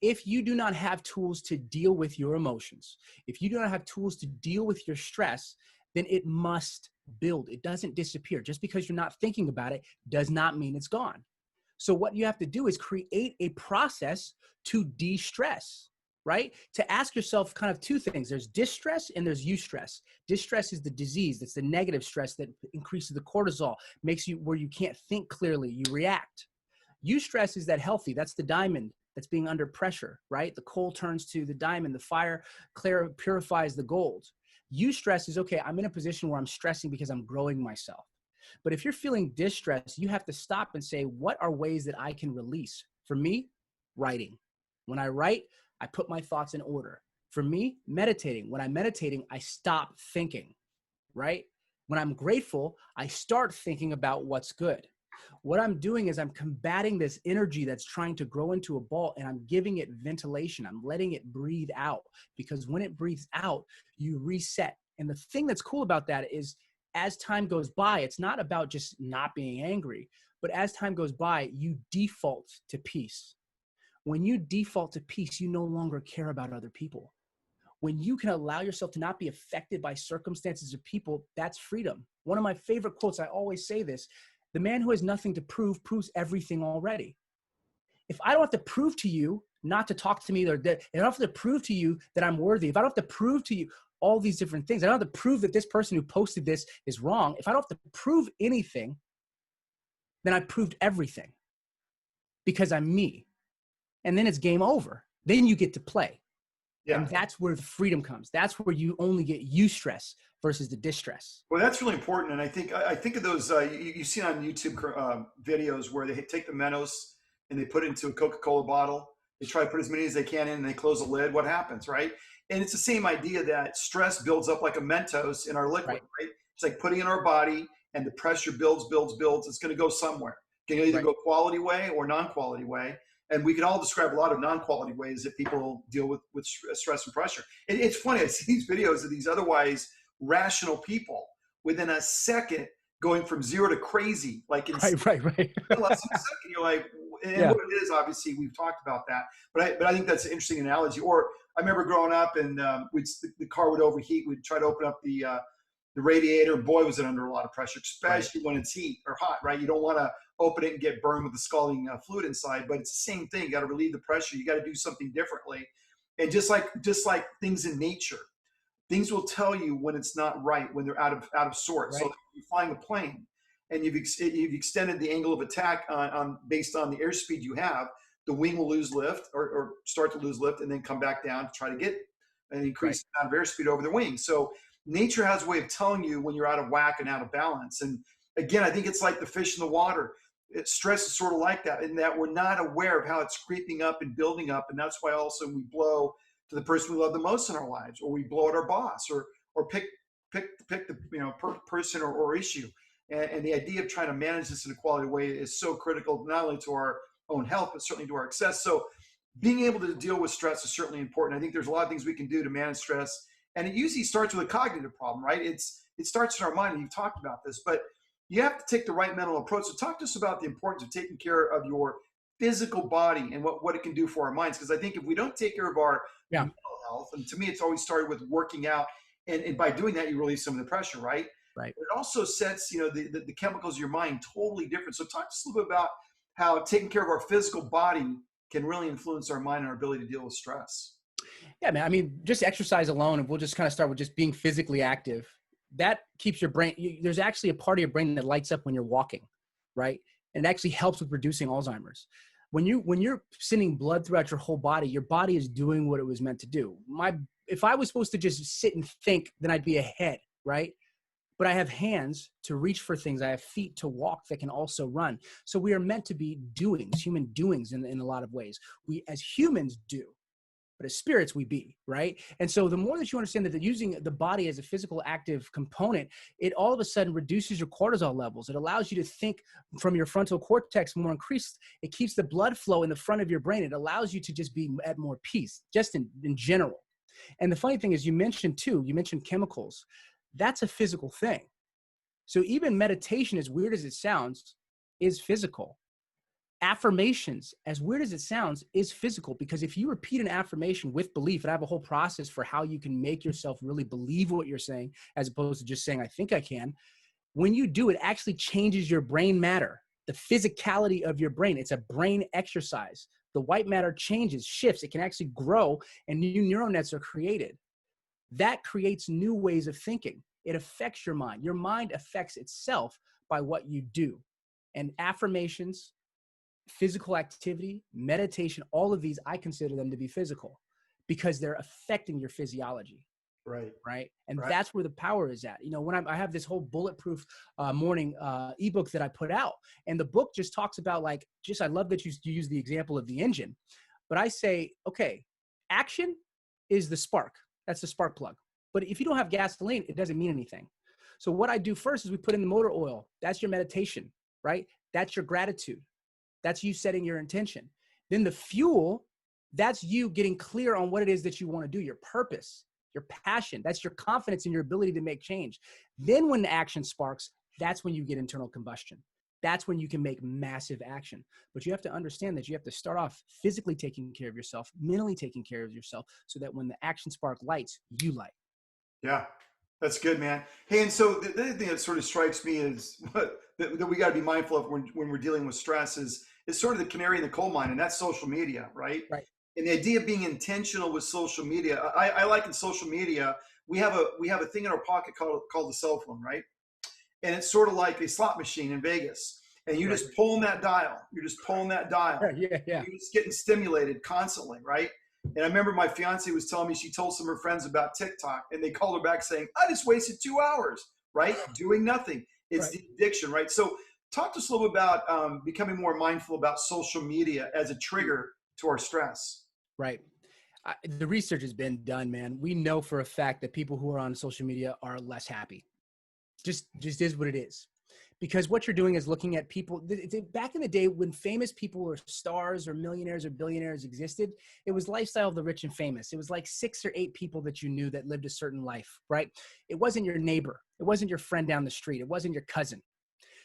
If you do not have tools to deal with your emotions, if you do not have tools to deal with your stress, then it must build. It doesn't disappear. Just because you're not thinking about it does not mean it's gone. So what you have to do is create a process to de-stress, right? To ask yourself kind of two things. There's distress and there's eustress. Distress is the disease. That's the negative stress that increases the cortisol, makes you where you can't think clearly, you react. Eustress is that healthy. That's the diamond that's being under pressure, right? The coal turns to the diamond, the fire purifies the gold. Eustress is, okay, I'm in a position where I'm stressing because I'm growing myself. But if you're feeling distress, you have to stop and say, what are ways that I can release? For me, writing. When I write, I put my thoughts in order. For me, meditating. When I'm meditating, I stop thinking, right? When I'm grateful, I start thinking about what's good. What I'm doing is I'm combating this energy that's trying to grow into a ball, and I'm giving it ventilation. I'm letting it breathe out, because when it breathes out, you reset. And the thing that's cool about that is, as time goes by, it's not about just not being angry, but as time goes by, you default to peace. When you default to peace, you no longer care about other people. When you can allow yourself to not be affected by circumstances or people, that's freedom. One of my favorite quotes, I always say this: the man who has nothing to prove proves everything already. If I don't have to prove to you not to talk to me, or that I don't have to prove to you that I'm worthy, if I don't have to prove to you all these different things, I don't have to prove that this person who posted this is wrong. If I don't have to prove anything, then I proved everything, because I'm me. And then it's game over. Then you get to play. Yeah. And that's where the freedom comes. That's where you only get eustress versus the distress. Well, that's really important. And I think of those, you've seen on YouTube videos where they take the Mentos and they put it into a Coca-Cola bottle. They try to put as many as they can in, and they close the lid. What happens, right? And it's the same idea that stress builds up like a Mentos in our liquid, right? It's like putting in our body, and the pressure builds. It's going to go somewhere. It can either go quality way or non-quality way. And we can all describe a lot of non-quality ways that people deal with stress and pressure. It's funny. I see these videos of these otherwise rational people within a second going from zero to crazy, like in right. less than a second. You're like, and what it is, obviously, we've talked about that. But I think that's an interesting analogy. Or I remember growing up, and the car would overheat. We'd try to open up the radiator. Boy, was it under a lot of pressure, especially when it's heat or hot, right? You don't want to open it and get burned with the scalding fluid inside, but it's the same thing. You got to relieve the pressure. You got to do something differently. And just like things in nature, things will tell you when it's not right, when they're out of sorts. So you're flying a plane and you've extended the angle of attack based on the airspeed you have. The wing will lose lift or start to lose lift, and then come back down to try to get an increased amount of airspeed over the wing. So nature has a way of telling you when you're out of whack and out of balance. And again, I think it's like the fish in the water. Stress is sort of like that, in that we're not aware of how it's creeping up and building up. And that's why also we blow to the person we love the most in our lives, or we blow at our boss, or pick the person or issue. And the idea of trying to manage this in a quality way is so critical, not only to our own health, but certainly to our success. So being able to deal with stress is certainly important. I think there's a lot of things we can do to manage stress. And it usually starts with a cognitive problem, right? It starts in our mind, and you've talked about this, but you have to take the right mental approach. So talk to us about the importance of taking care of your physical body and what it can do for our minds. Because I think if we don't take care of our mental health, and to me, it's always started with working out. And by doing that, you release some of the pressure, right? Right. But it also sets, the chemicals of your mind totally different. So talk to us a little bit about how taking care of our physical body can really influence our mind and our ability to deal with stress. Yeah, man. I mean, just exercise alone, and we'll just kind of start with just being physically active. That keeps your brain, there's actually a part of your brain that lights up when you're walking, right? And it actually helps with reducing Alzheimer's. When you're sending blood throughout your whole body, your body is doing what it was meant to do. If I was supposed to just sit and think, then I'd be a head, right? But I have hands to reach for things. I have feet to walk that can also run. So we are meant to be doings, human doings in a lot of ways. We as humans do. But as spirits, we be, right? And so the more that you understand that using the body as a physical active component, it all of a sudden reduces your cortisol levels. It allows you to think from your frontal cortex more increased. It keeps the blood flow in the front of your brain. It allows you to just be at more peace, just in general. And the funny thing is, you mentioned chemicals. That's a physical thing. So even meditation, as weird as it sounds, is physical. Affirmations, as weird as it sounds, is physical, because if you repeat an affirmation with belief, and I have a whole process for how you can make yourself really believe what you're saying, as opposed to just saying, I think I can. When you do, it actually changes your brain matter. the physicality of your brain. It's a brain exercise. The white matter changes, shifts. It can actually grow, and new neural nets are created. That creates new ways of thinking. It affects your mind. Your mind affects itself by what you do. And affirmations, physical activity, meditation, all of these, I consider them to be physical because they're affecting your physiology. Right. Right. And Right. that's where the power is at. You know, when I have this whole bulletproof morning ebook that I put out, and the book just talks about like, just, I love that you use the example of the engine, but I say, okay, action is the spark. That's the spark plug. But if you don't have gasoline, it doesn't mean anything. So what I do first is we put in the motor oil. That's your meditation, right? That's your gratitude. That's you setting your intention. Then the fuel, that's you getting clear on what it is that you want to do, your purpose, your passion. That's your confidence in your ability to make change. Then when the action sparks, that's when you get internal combustion. That's when you can make massive action. But you have to understand that you have to start off physically taking care of yourself, mentally taking care of yourself, so that when the action spark lights, you light. Yeah, that's good, man. Hey, and so the other thing that sort of strikes me is that we got to be mindful of when we're dealing with stress is sort of the canary in the coal mine, and that's social media, right? Right. And the idea of being intentional with social media, I like in social media, we have a thing in our pocket called the cell phone, right? And it's sort of like a slot machine in Vegas. And you Right. just pulling that dial. You're just pulling that dial. Yeah. You're just getting stimulated constantly, right? And I remember my fiance was telling me she told some of her friends about TikTok, and they called her back saying, I just wasted 2 hours, right? Doing nothing. It's Right. the addiction, right? So talk to us a little bit about becoming more mindful about social media as a trigger to our stress. Right. The research has been done, man. We know for a fact that people who are on social media are less happy. Just is what it is. Because what you're doing is looking at people. Back in the day when famous people or stars or millionaires or billionaires existed, it was lifestyle of the rich and famous. It was like 6 or 8 people that you knew that lived a certain life, right? It wasn't your neighbor. It wasn't your friend down the street. It wasn't your cousin.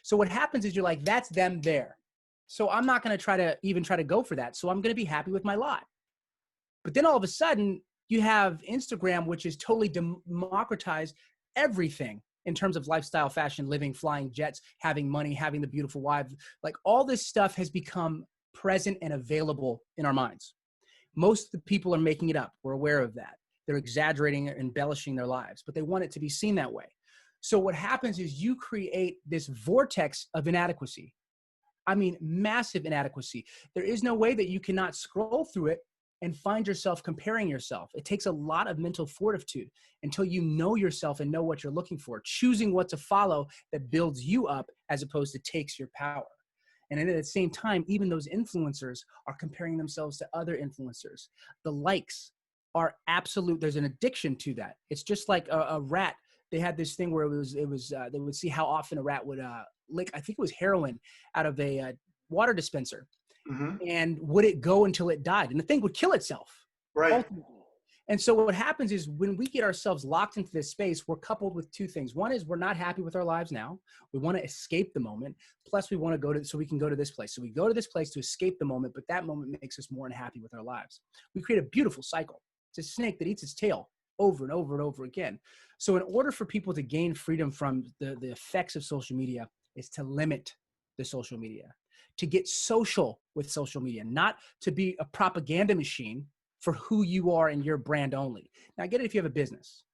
So what happens is you're like, that's them there. So I'm not going to try to go for that. So I'm going to be happy with my lot. But then all of a sudden you have Instagram, which is totally democratized everything in terms of lifestyle, fashion, living, flying jets, having money, having the beautiful wife. Like all this stuff has become present and available in our minds. Most of the people are making it up. We're aware of that. They're exaggerating and embellishing their lives, but they want it to be seen that way. So what happens is you create this vortex of inadequacy. I mean, massive inadequacy. There is no way that you cannot scroll through it and find yourself comparing yourself. It takes a lot of mental fortitude until you know yourself and know what you're looking for, choosing what to follow that builds you up as opposed to takes your power. And at the same time, even those influencers are comparing themselves to other influencers. The likes are absolute. There's an addiction to that. It's just like a rat. They had this thing where they would see how often a rat would lick, I think it was heroin out of a water dispenser. Mm-hmm. And would it go until it died? And the thing would kill itself. Right. Ultimately. And so what happens is when we get ourselves locked into this space, we're coupled with 2 things. One is we're not happy with our lives now. We want to escape the moment. Plus we want to so we can go to this place. So we go to this place to escape the moment, but that moment makes us more unhappy with our lives. We create a beautiful cycle. It's a snake that eats its tail over and over and over again. So in order for people to gain freedom from the effects of social media is to limit the social media, to get social with social media, not to be a propaganda machine for who you are and your brand only. Now, I get it if you have a business,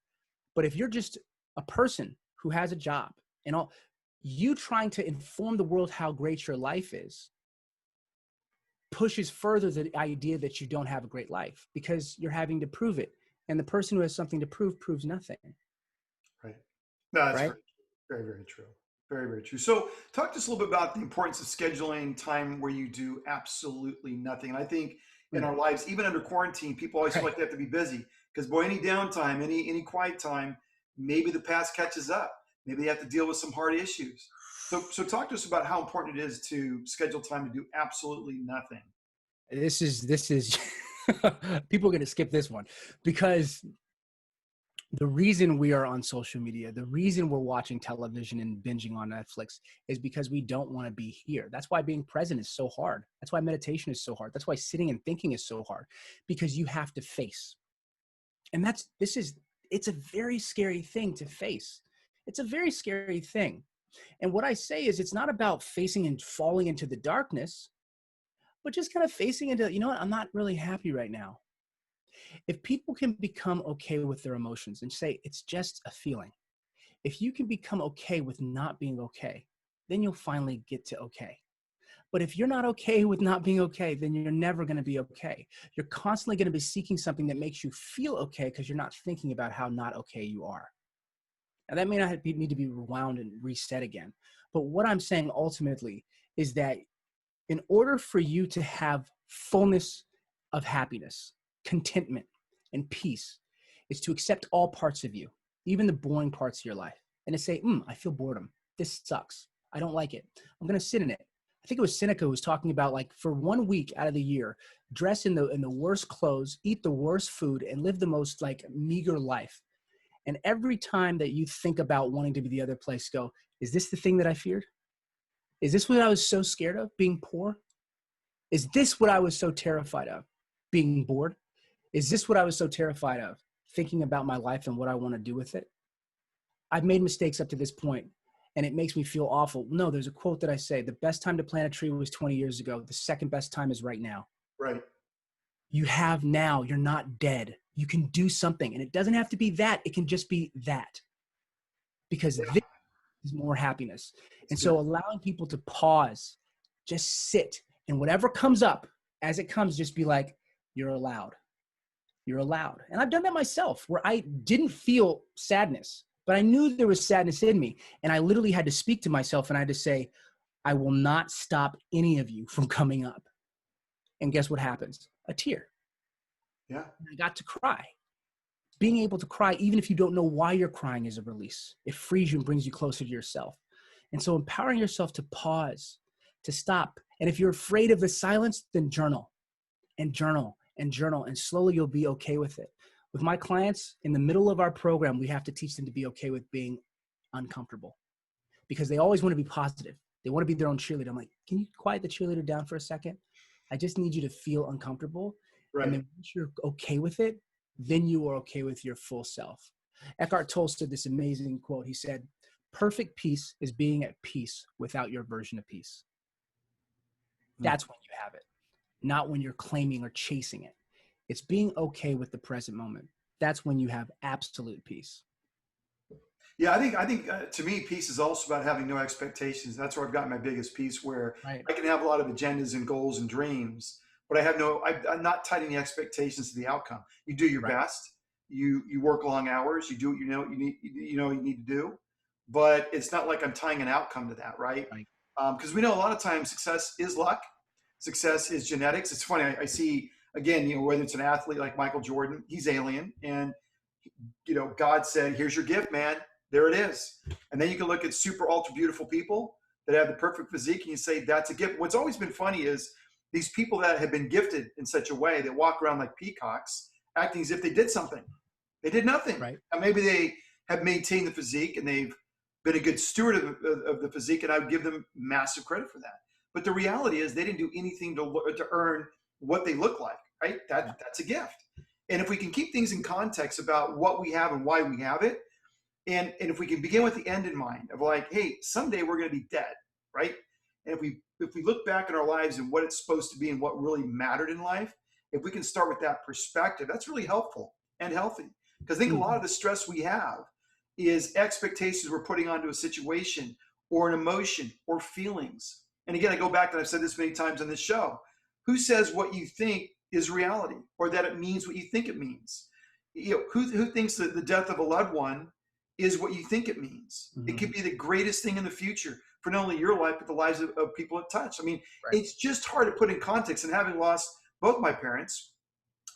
but if you're just a person who has a job and all, you trying to inform the world how great your life is pushes further the idea that you don't have a great life because you're having to prove it. And the person who has something to prove proves nothing. Right. No, that's right? very, very true. Very, very true. So talk to us a little bit about the importance of scheduling time where you do absolutely nothing. And I think in our lives, even under quarantine, people always feel like they have to be busy because boy, any downtime, any quiet time, maybe the past catches up. Maybe they have to deal with some hard issues. So talk to us about how important it is to schedule time to do absolutely nothing. This is people are going to skip this one because the reason we are on social media, the reason we're watching television and binging on Netflix is because we don't want to be here. That's why being present is so hard. That's why meditation is so hard. That's why sitting and thinking is so hard because you have to face. And it's a very scary thing to face. It's a very scary thing. And what I say is, it's not about facing and falling into the darkness, but just kind of facing into, you know what, I'm not really happy right now. If people can become okay with their emotions and say, it's just a feeling. If you can become okay with not being okay, then you'll finally get to okay. But if you're not okay with not being okay, then you're never going to be okay. You're constantly going to be seeking something that makes you feel okay because you're not thinking about how not okay you are. Now, that may not need to be rewound and reset again. But what I'm saying ultimately is that in order for you to have fullness of happiness, contentment, and peace, is to accept all parts of you, even the boring parts of your life, and to say, I feel boredom. This sucks. I don't like it. I'm going to sit in it. I think it was Seneca who was talking about, like, for 1 week out of the year, dress in the worst clothes, eat the worst food, and live the most like meager life. And every time that you think about wanting to be the other place, go, is this the thing that I feared? Is this what I was so scared of, being poor? Is this what I was so terrified of, being bored? Is this what I was so terrified of, thinking about my life and what I want to do with it? I've made mistakes up to this point, and it makes me feel awful. No, there's a quote that I say, the best time to plant a tree was 20 years ago. The second best time is right now. Right. You have now. You're not dead. You can do something, and it doesn't have to be that. It can just be that, because this is more happiness. And so allowing people to pause, just sit, and whatever comes up, as it comes, just be like, you're allowed. You're allowed. And I've done that myself, where I didn't feel sadness, but I knew there was sadness in me. And I literally had to speak to myself, and I had to say, I will not stop any of you from coming up. And guess what happens? A tear. Yeah. And I got to cry. Being able to cry, even if you don't know why you're crying, is a release. It frees you and brings you closer to yourself. And so empowering yourself to pause, to stop. And if you're afraid of the silence, then journal and journal and journal. And slowly you'll be okay with it. With my clients, in the middle of our program, we have to teach them to be okay with being uncomfortable, because they always want to be positive. They want to be their own cheerleader. I'm like, can you quiet the cheerleader down for a second? I just need you to feel uncomfortable. Right. And then once you're okay with it, then you are okay with your full self. Eckhart Tolle said this amazing quote. He said, perfect peace is being at peace without your version of peace. That's when you have it, not when you're claiming or chasing it. It's being okay with the present moment. That's when you have absolute peace. Yeah, I think to me, peace is also about having no expectations. That's where I've gotten my biggest peace, where Right. I can have a lot of agendas and goals and dreams, but I'm not tied any expectations to the outcome. You do your Right. best. You work long hours. You do what you need to do, but it's not like I'm tying an outcome to that, right? Right. Because we know a lot of times success is luck, success is genetics. It's funny. I see again, whether it's an athlete like Michael Jordan, he's alien, and God said, "Here's your gift, man." There it is. And then you can look at super ultra beautiful people that have the perfect physique, and you say that's a gift. What's always been funny is these people that have been gifted in such a way that walk around like peacocks, acting as if they did something. They did nothing. Right. And maybe they have maintained the physique and they've been a good steward of the physique, and I would give them massive credit for that. But the reality is they didn't do anything to earn what they look like, right? That's a gift. And if we can keep things in context about what we have and why we have it, and if we can begin with the end in mind of like, hey, someday we're going to be dead, right? And if we look back in our lives and what it's supposed to be and what really mattered in life, if we can start with that perspective, that's really helpful and healthy. Because I think a lot of the stress we have is expectations we're putting onto a situation or an emotion or feelings. And again, I go back, and I've said this many times on this show. Who says what you think is reality, or that it means what you think it means? Who thinks that the death of a loved one is what you think it means? It could be the greatest thing in the future for not only your life, but the lives of people it touch. I mean, It's just hard to put in context. And having lost both my parents,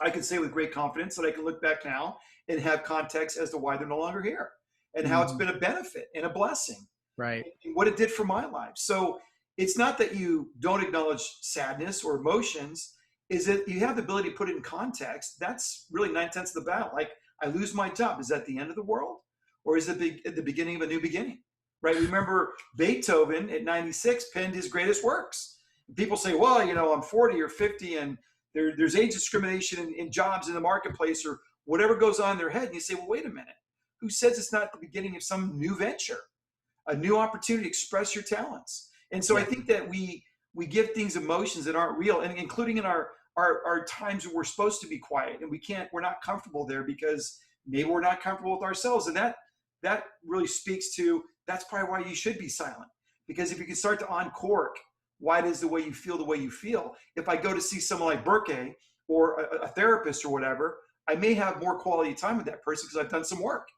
I can say with great confidence that I can look back now and have context as to why they're no longer here, and how it's been a benefit and a blessing, Right. and what it did for my life. So it's not that you don't acknowledge sadness or emotions, is that you have the ability to put it in context. That's really 9/10 of the battle. Like, I lose my job. Is that the end of the world? Or is it at the beginning of a new beginning, right? Remember, Beethoven at 96 penned his greatest works. People say, well, I'm 40 or 50 and there's age discrimination in jobs in the marketplace, or whatever goes on in their head. And you say, well, wait a minute. Who says it's not the beginning of some new venture? a new opportunity to express your talents. And so I think that we give things emotions that aren't real, and including in our times where we're supposed to be quiet and we're not comfortable there because maybe we're not comfortable with ourselves. And that really speaks to, that's probably why you should be silent. Because if you can start to uncork why it is the way you feel. If I go to see someone like Berke or a therapist or whatever, I may have more quality time with that person because I've done some work.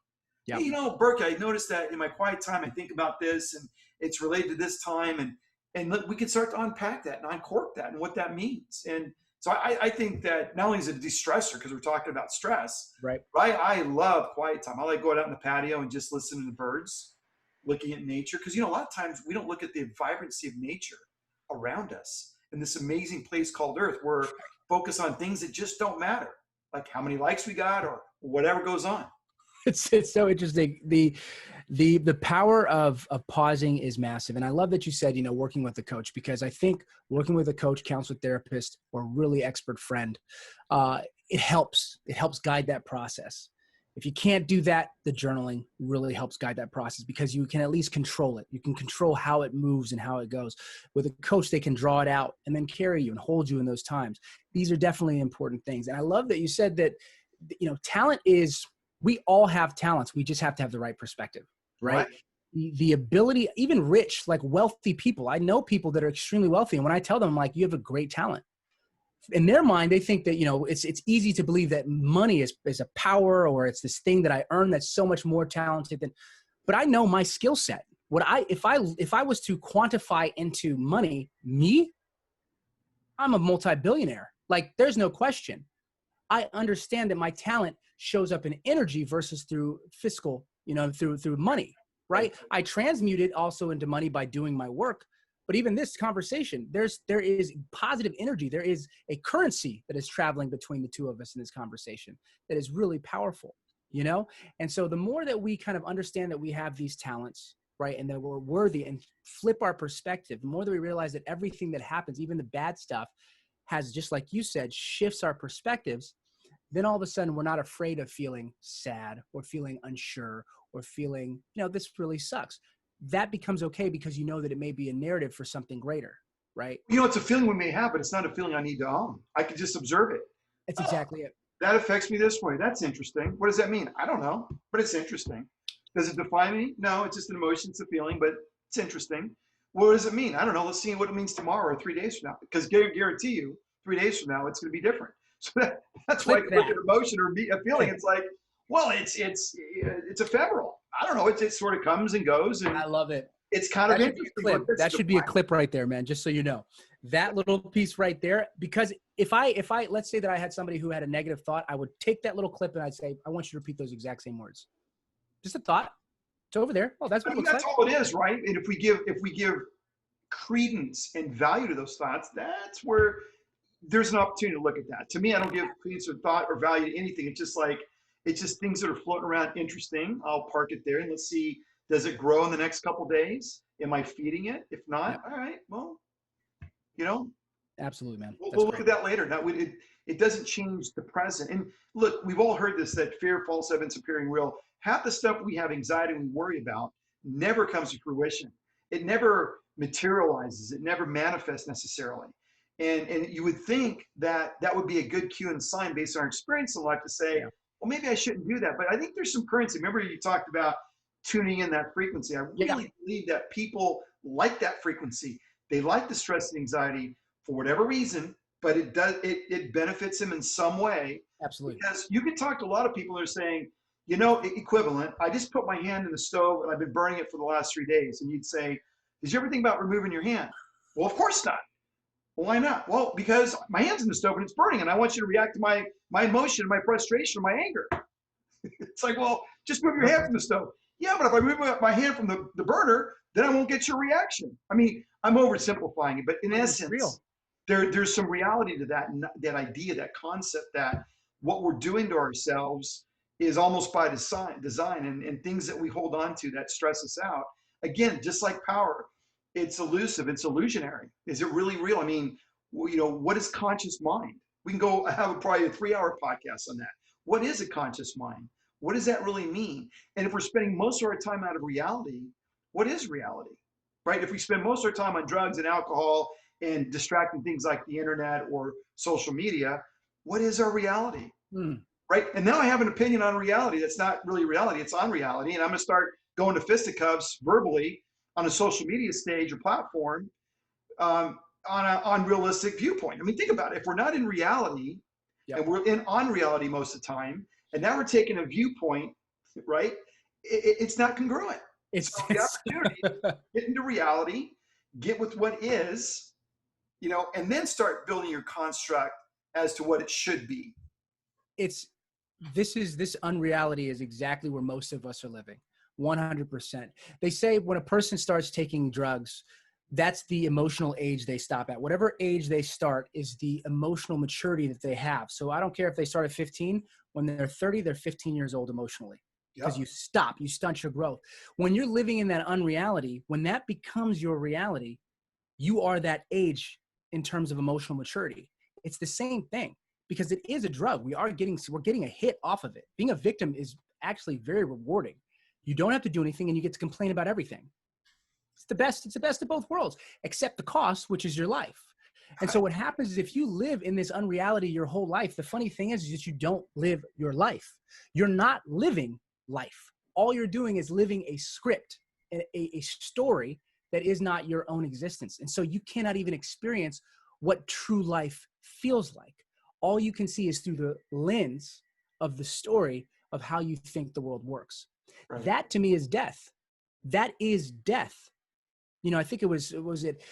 Yeah. Hey, Berke, I noticed that in my quiet time, I think about this and it's related to this time. And look, we can start to unpack that and uncork that and what that means. And so I think that not only is it a de-stressor because we're talking about stress, right? I love quiet time. I like going out in the patio and just listening to the birds, looking at nature. Because, a lot of times we don't look at the vibrancy of nature around us in this amazing place called Earth. We're focused on things that just don't matter, like how many likes we got or whatever goes on. It's so interesting. The power of pausing is massive. And I love that you said, working with a coach, because I think working with a coach, counselor, therapist, or really expert friend, it helps guide that process. If you can't do that, the journaling really helps guide that process because you can at least control it. You can control how it moves and how it goes. With a coach, they can draw it out and then carry you and hold you in those times. These are definitely important things. And I love that you said that, talent is, we all have talents. We just have to have the right perspective, right? The ability, even rich, like wealthy people. I know people that are extremely wealthy. And when I tell them, like, you have a great talent, in their mind, they think that, it's easy to believe that money is a power, or it's this thing that I earn that's so much more talented than, but I know my skill set. If I was to quantify into money, I'm a multi-billionaire. Like, there's no question. I understand that my talent shows up in energy versus through fiscal, through money, right? I transmute it also into money by doing my work. But even this conversation, there is positive energy. There is a currency that is traveling between the two of us in this conversation that is really powerful, And so the more that we kind of understand that we have these talents, right, and that we're worthy and flip our perspective, the more that we realize that everything that happens, even the bad stuff, has, just like you said, shifts our perspectives, then all of a sudden we're not afraid of feeling sad or feeling unsure or feeling, this really sucks. That becomes okay because you know that it may be a narrative for something greater, right? It's a feeling we may have, but it's not a feeling I need to own. I can just observe it. That's exactly it. That affects me this way. That's interesting. What does that mean? I don't know, but it's interesting. Does it define me? No, it's just an emotion. It's a feeling, but it's interesting. What does it mean? I don't know. Let's see what it means tomorrow or 3 days from now, because I guarantee you 3 days from now, it's going to be different. So that's why I look at emotion or a feeling. It's like, well, it's ephemeral. I don't know. It sort of comes and goes. And I love it. It's kind of interesting. That should be a clip right there, man. Just so you know, that little piece right there. Because if I let's say that I had somebody who had a negative thought, I would take that little clip and I'd say, I want you to repeat those exact same words. Just a thought. It's over there. Oh, that's what it looks like. That's all it is, right? And if we give credence and value to those thoughts, that's where there's an opportunity to look at that. To me, I don't give credence or thought or value to anything. It's just things that are floating around interesting. I'll park it there and let's see, does it grow in the next couple of days? Am I feeding it? If not, all right, well, Absolutely, man. We'll look at that later. Now, it doesn't change the present. And look, we've all heard this, that fear, false evidence appearing real. Half the stuff we have anxiety and we worry about never comes to fruition. It never materializes. It never manifests necessarily. And you would think that would be a good cue and sign based on our experience in life to say, well, maybe I shouldn't do that. But I think there's some currency. Remember you talked about tuning in that frequency. I really believe that people like that frequency. They like the stress and anxiety for whatever reason, but it benefits them in some way. Absolutely. Because you can talk to a lot of people that are saying, equivalent, I just put my hand in the stove and I've been burning it for the last 3 days. And you'd say, did you ever think about removing your hand? Well, of course not. Well, why not? Well, because my hand's in the stove and it's burning and I want you to react to my emotion, my frustration, my anger. It's like, well, just move your hand from the stove. Yeah, but if I move my hand from the burner, then I won't get your reaction. I mean, I'm oversimplifying it, but in essence, there's some reality to that idea, that concept that what we're doing to ourselves is almost by design and things that we hold on to that stress us out. Again, just like power, it's elusive, it's illusionary. Is it really real? I mean, what is conscious mind? We can go have probably a 3-hour podcast on that. What is a conscious mind? What does that really mean? And if we're spending most of our time out of reality, what is reality, right? If we spend most of our time on drugs and alcohol and distracting things like the internet or social media, what is our reality, Mm. right? And now I have an opinion on reality that's not really reality, it's on reality. And I'm going to start going to fisticuffs verbally on a social media stage or platform, um, on an unrealistic viewpoint. I mean, think about it. If we're not in reality, Yep. and we're in on reality most of the time, and now we're taking a viewpoint, right? It's not congruent. So the It's opportunity is to get into reality, get with what is, and then start building your construct as to what it should be. it's this unreality is exactly where most of us are living. 100%. They say when a person starts taking drugs, that's the emotional age they stop at. Whatever age they start is the emotional maturity that they have. So I don't care if they start at 15, when they're 30, they're 15 years old emotionally, because Yep. you stunt your growth. When you're living in that unreality, when that becomes your reality, you are that age in terms of emotional maturity. It's the same thing, because it is a drug. We're getting a hit off of it. Being a victim is actually very rewarding. You don't have to do anything and you get to complain about everything. It's the best of both worlds, except the cost, which is your life. And so Right. what happens is, if you live in this unreality your whole life, the funny thing is that you don't live your life. You're not living life. All you're doing is living a script, a story that is not your own existence. And so you cannot even experience what true life feels like. All you can see is through the lens of the story of how you think the world works. Right. That to me is death. That is death. I think it was it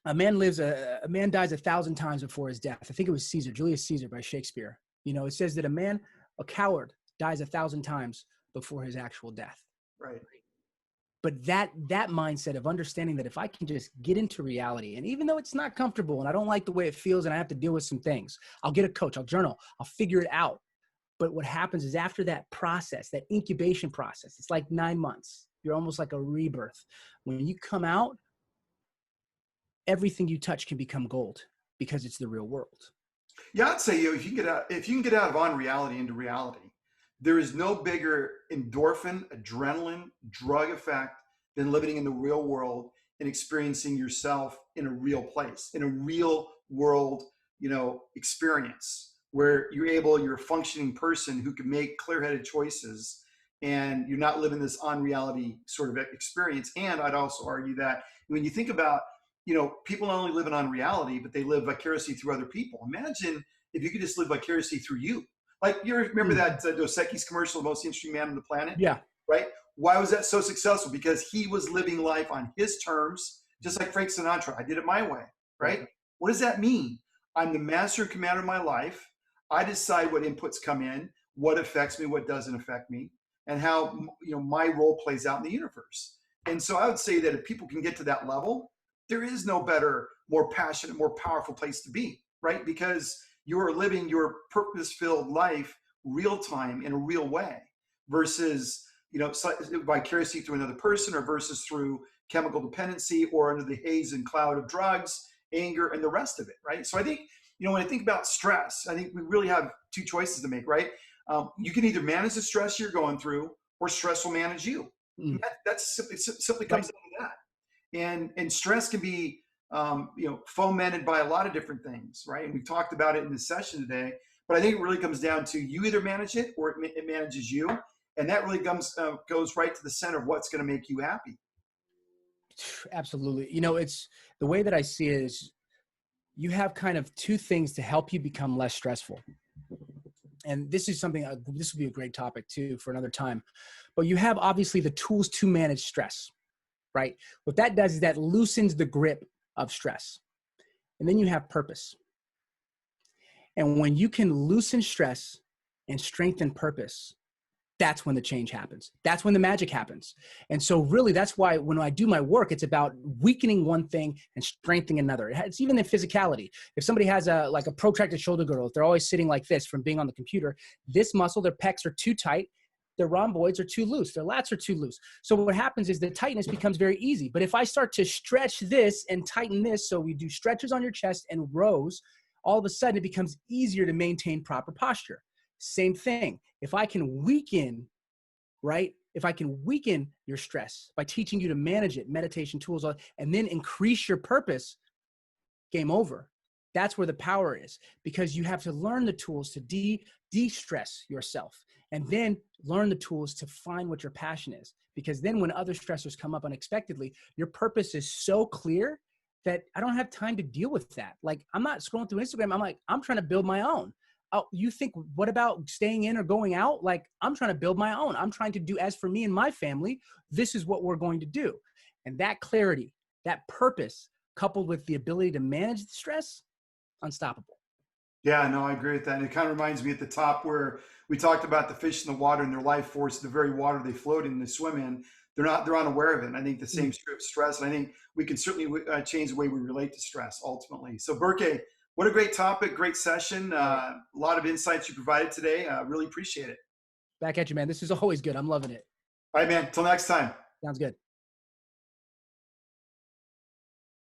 a man dies 1,000 times before his death. I think it was Julius Caesar by Shakespeare. It says that a coward, dies 1,000 times before his actual death. Right. But that mindset of understanding that if I can just get into reality, and even though it's not comfortable and I don't like the way it feels and I have to deal with some things, I'll get a coach, I'll journal, I'll figure it out. But what happens is, after that process, that incubation process, it's like 9 months. You're almost like a rebirth. When you come out, everything you touch can become gold, because it's the real world. Yeah, I'd say if you can get out of unreality into reality, there is no bigger endorphin, adrenaline, drug effect than living in the real world and experiencing yourself in a real place, in a real world, experience where you're a functioning person who can make clear-headed choices, and you're not living this unreality sort of experience. And I'd also argue that when you think about, people not only live in unreality, but they live vicariously through other people. Imagine if you could just live vicariously through you. Like, you remember that Dos Equis commercial, the most interesting man on the planet, Yeah. right? Why was that so successful? Because he was living life on his terms, just like Frank Sinatra. I did it my way, right? What does that mean? I'm the master and commander of my life. I decide what inputs come in, what affects me, what doesn't affect me, and how my role plays out in the universe. And so I would say that if people can get to that level, there is no better, more passionate, more powerful place to be, right? Because you are living your purpose-filled life real time in a real way, versus vicariously through another person, or versus through chemical dependency, or under the haze and cloud of drugs, anger, and the rest of it, right? So I think, when I think about stress, I think we really have two choices to make, right? You can either manage the stress you're going through, or stress will manage you. Mm. That's simply comes down to that. And stress can be fomented by a lot of different things, right? And we've talked about it in this session today, but I think it really comes down to, you either manage it or it manages you. And that really goes right to the center of what's going to make you happy. Absolutely. It's the way that I see it is, you have kind of two things to help you become less stressful. And this is something, this would be a great topic too for another time. But you have obviously the tools to manage stress, right? What that does is that loosens the grip of stress. And then you have purpose. And when you can loosen stress and strengthen purpose, that's when the change happens. That's when the magic happens. And so really, that's why when I do my work, it's about weakening one thing and strengthening another. It's even in physicality. If somebody has a protracted shoulder girdle, if they're always sitting like this from being on the computer, this muscle, their pecs are too tight, their rhomboids are too loose, their lats are too loose. So what happens is the tightness becomes very easy. But if I start to stretch this and tighten this, so we do stretches on your chest and rows, all of a sudden it becomes easier to maintain proper posture. Same thing. If I can weaken, right, if I can weaken your stress by teaching you to manage it, meditation tools, and then increase your purpose, game over. That's where the power is, because you have to learn the tools to de-stress yourself, and then learn the tools to find what your passion is. Because then when other stressors come up unexpectedly, your purpose is so clear that I don't have time to deal with that. Like, I'm not scrolling through Instagram. I'm like, I'm trying to build my own. Oh, you think, what about staying in or going out? Like, I'm trying to build my own. I'm trying to do, as for me and my family, this is what we're going to do. And that clarity, that purpose, coupled with the ability to manage the stress, unstoppable. Yeah, no, I agree with that. And it kind of reminds me at the top where we talked about the fish in the water and their life force, the very water they float in, they swim in. They're unaware of it. And I think the same stress. And I think we can certainly change the way we relate to stress ultimately. So Berke, what a great topic, great session. A lot of insights you provided today. Really appreciate it. Back at you, man. This is always good. I'm loving it. All right, man. Till next time. Sounds good.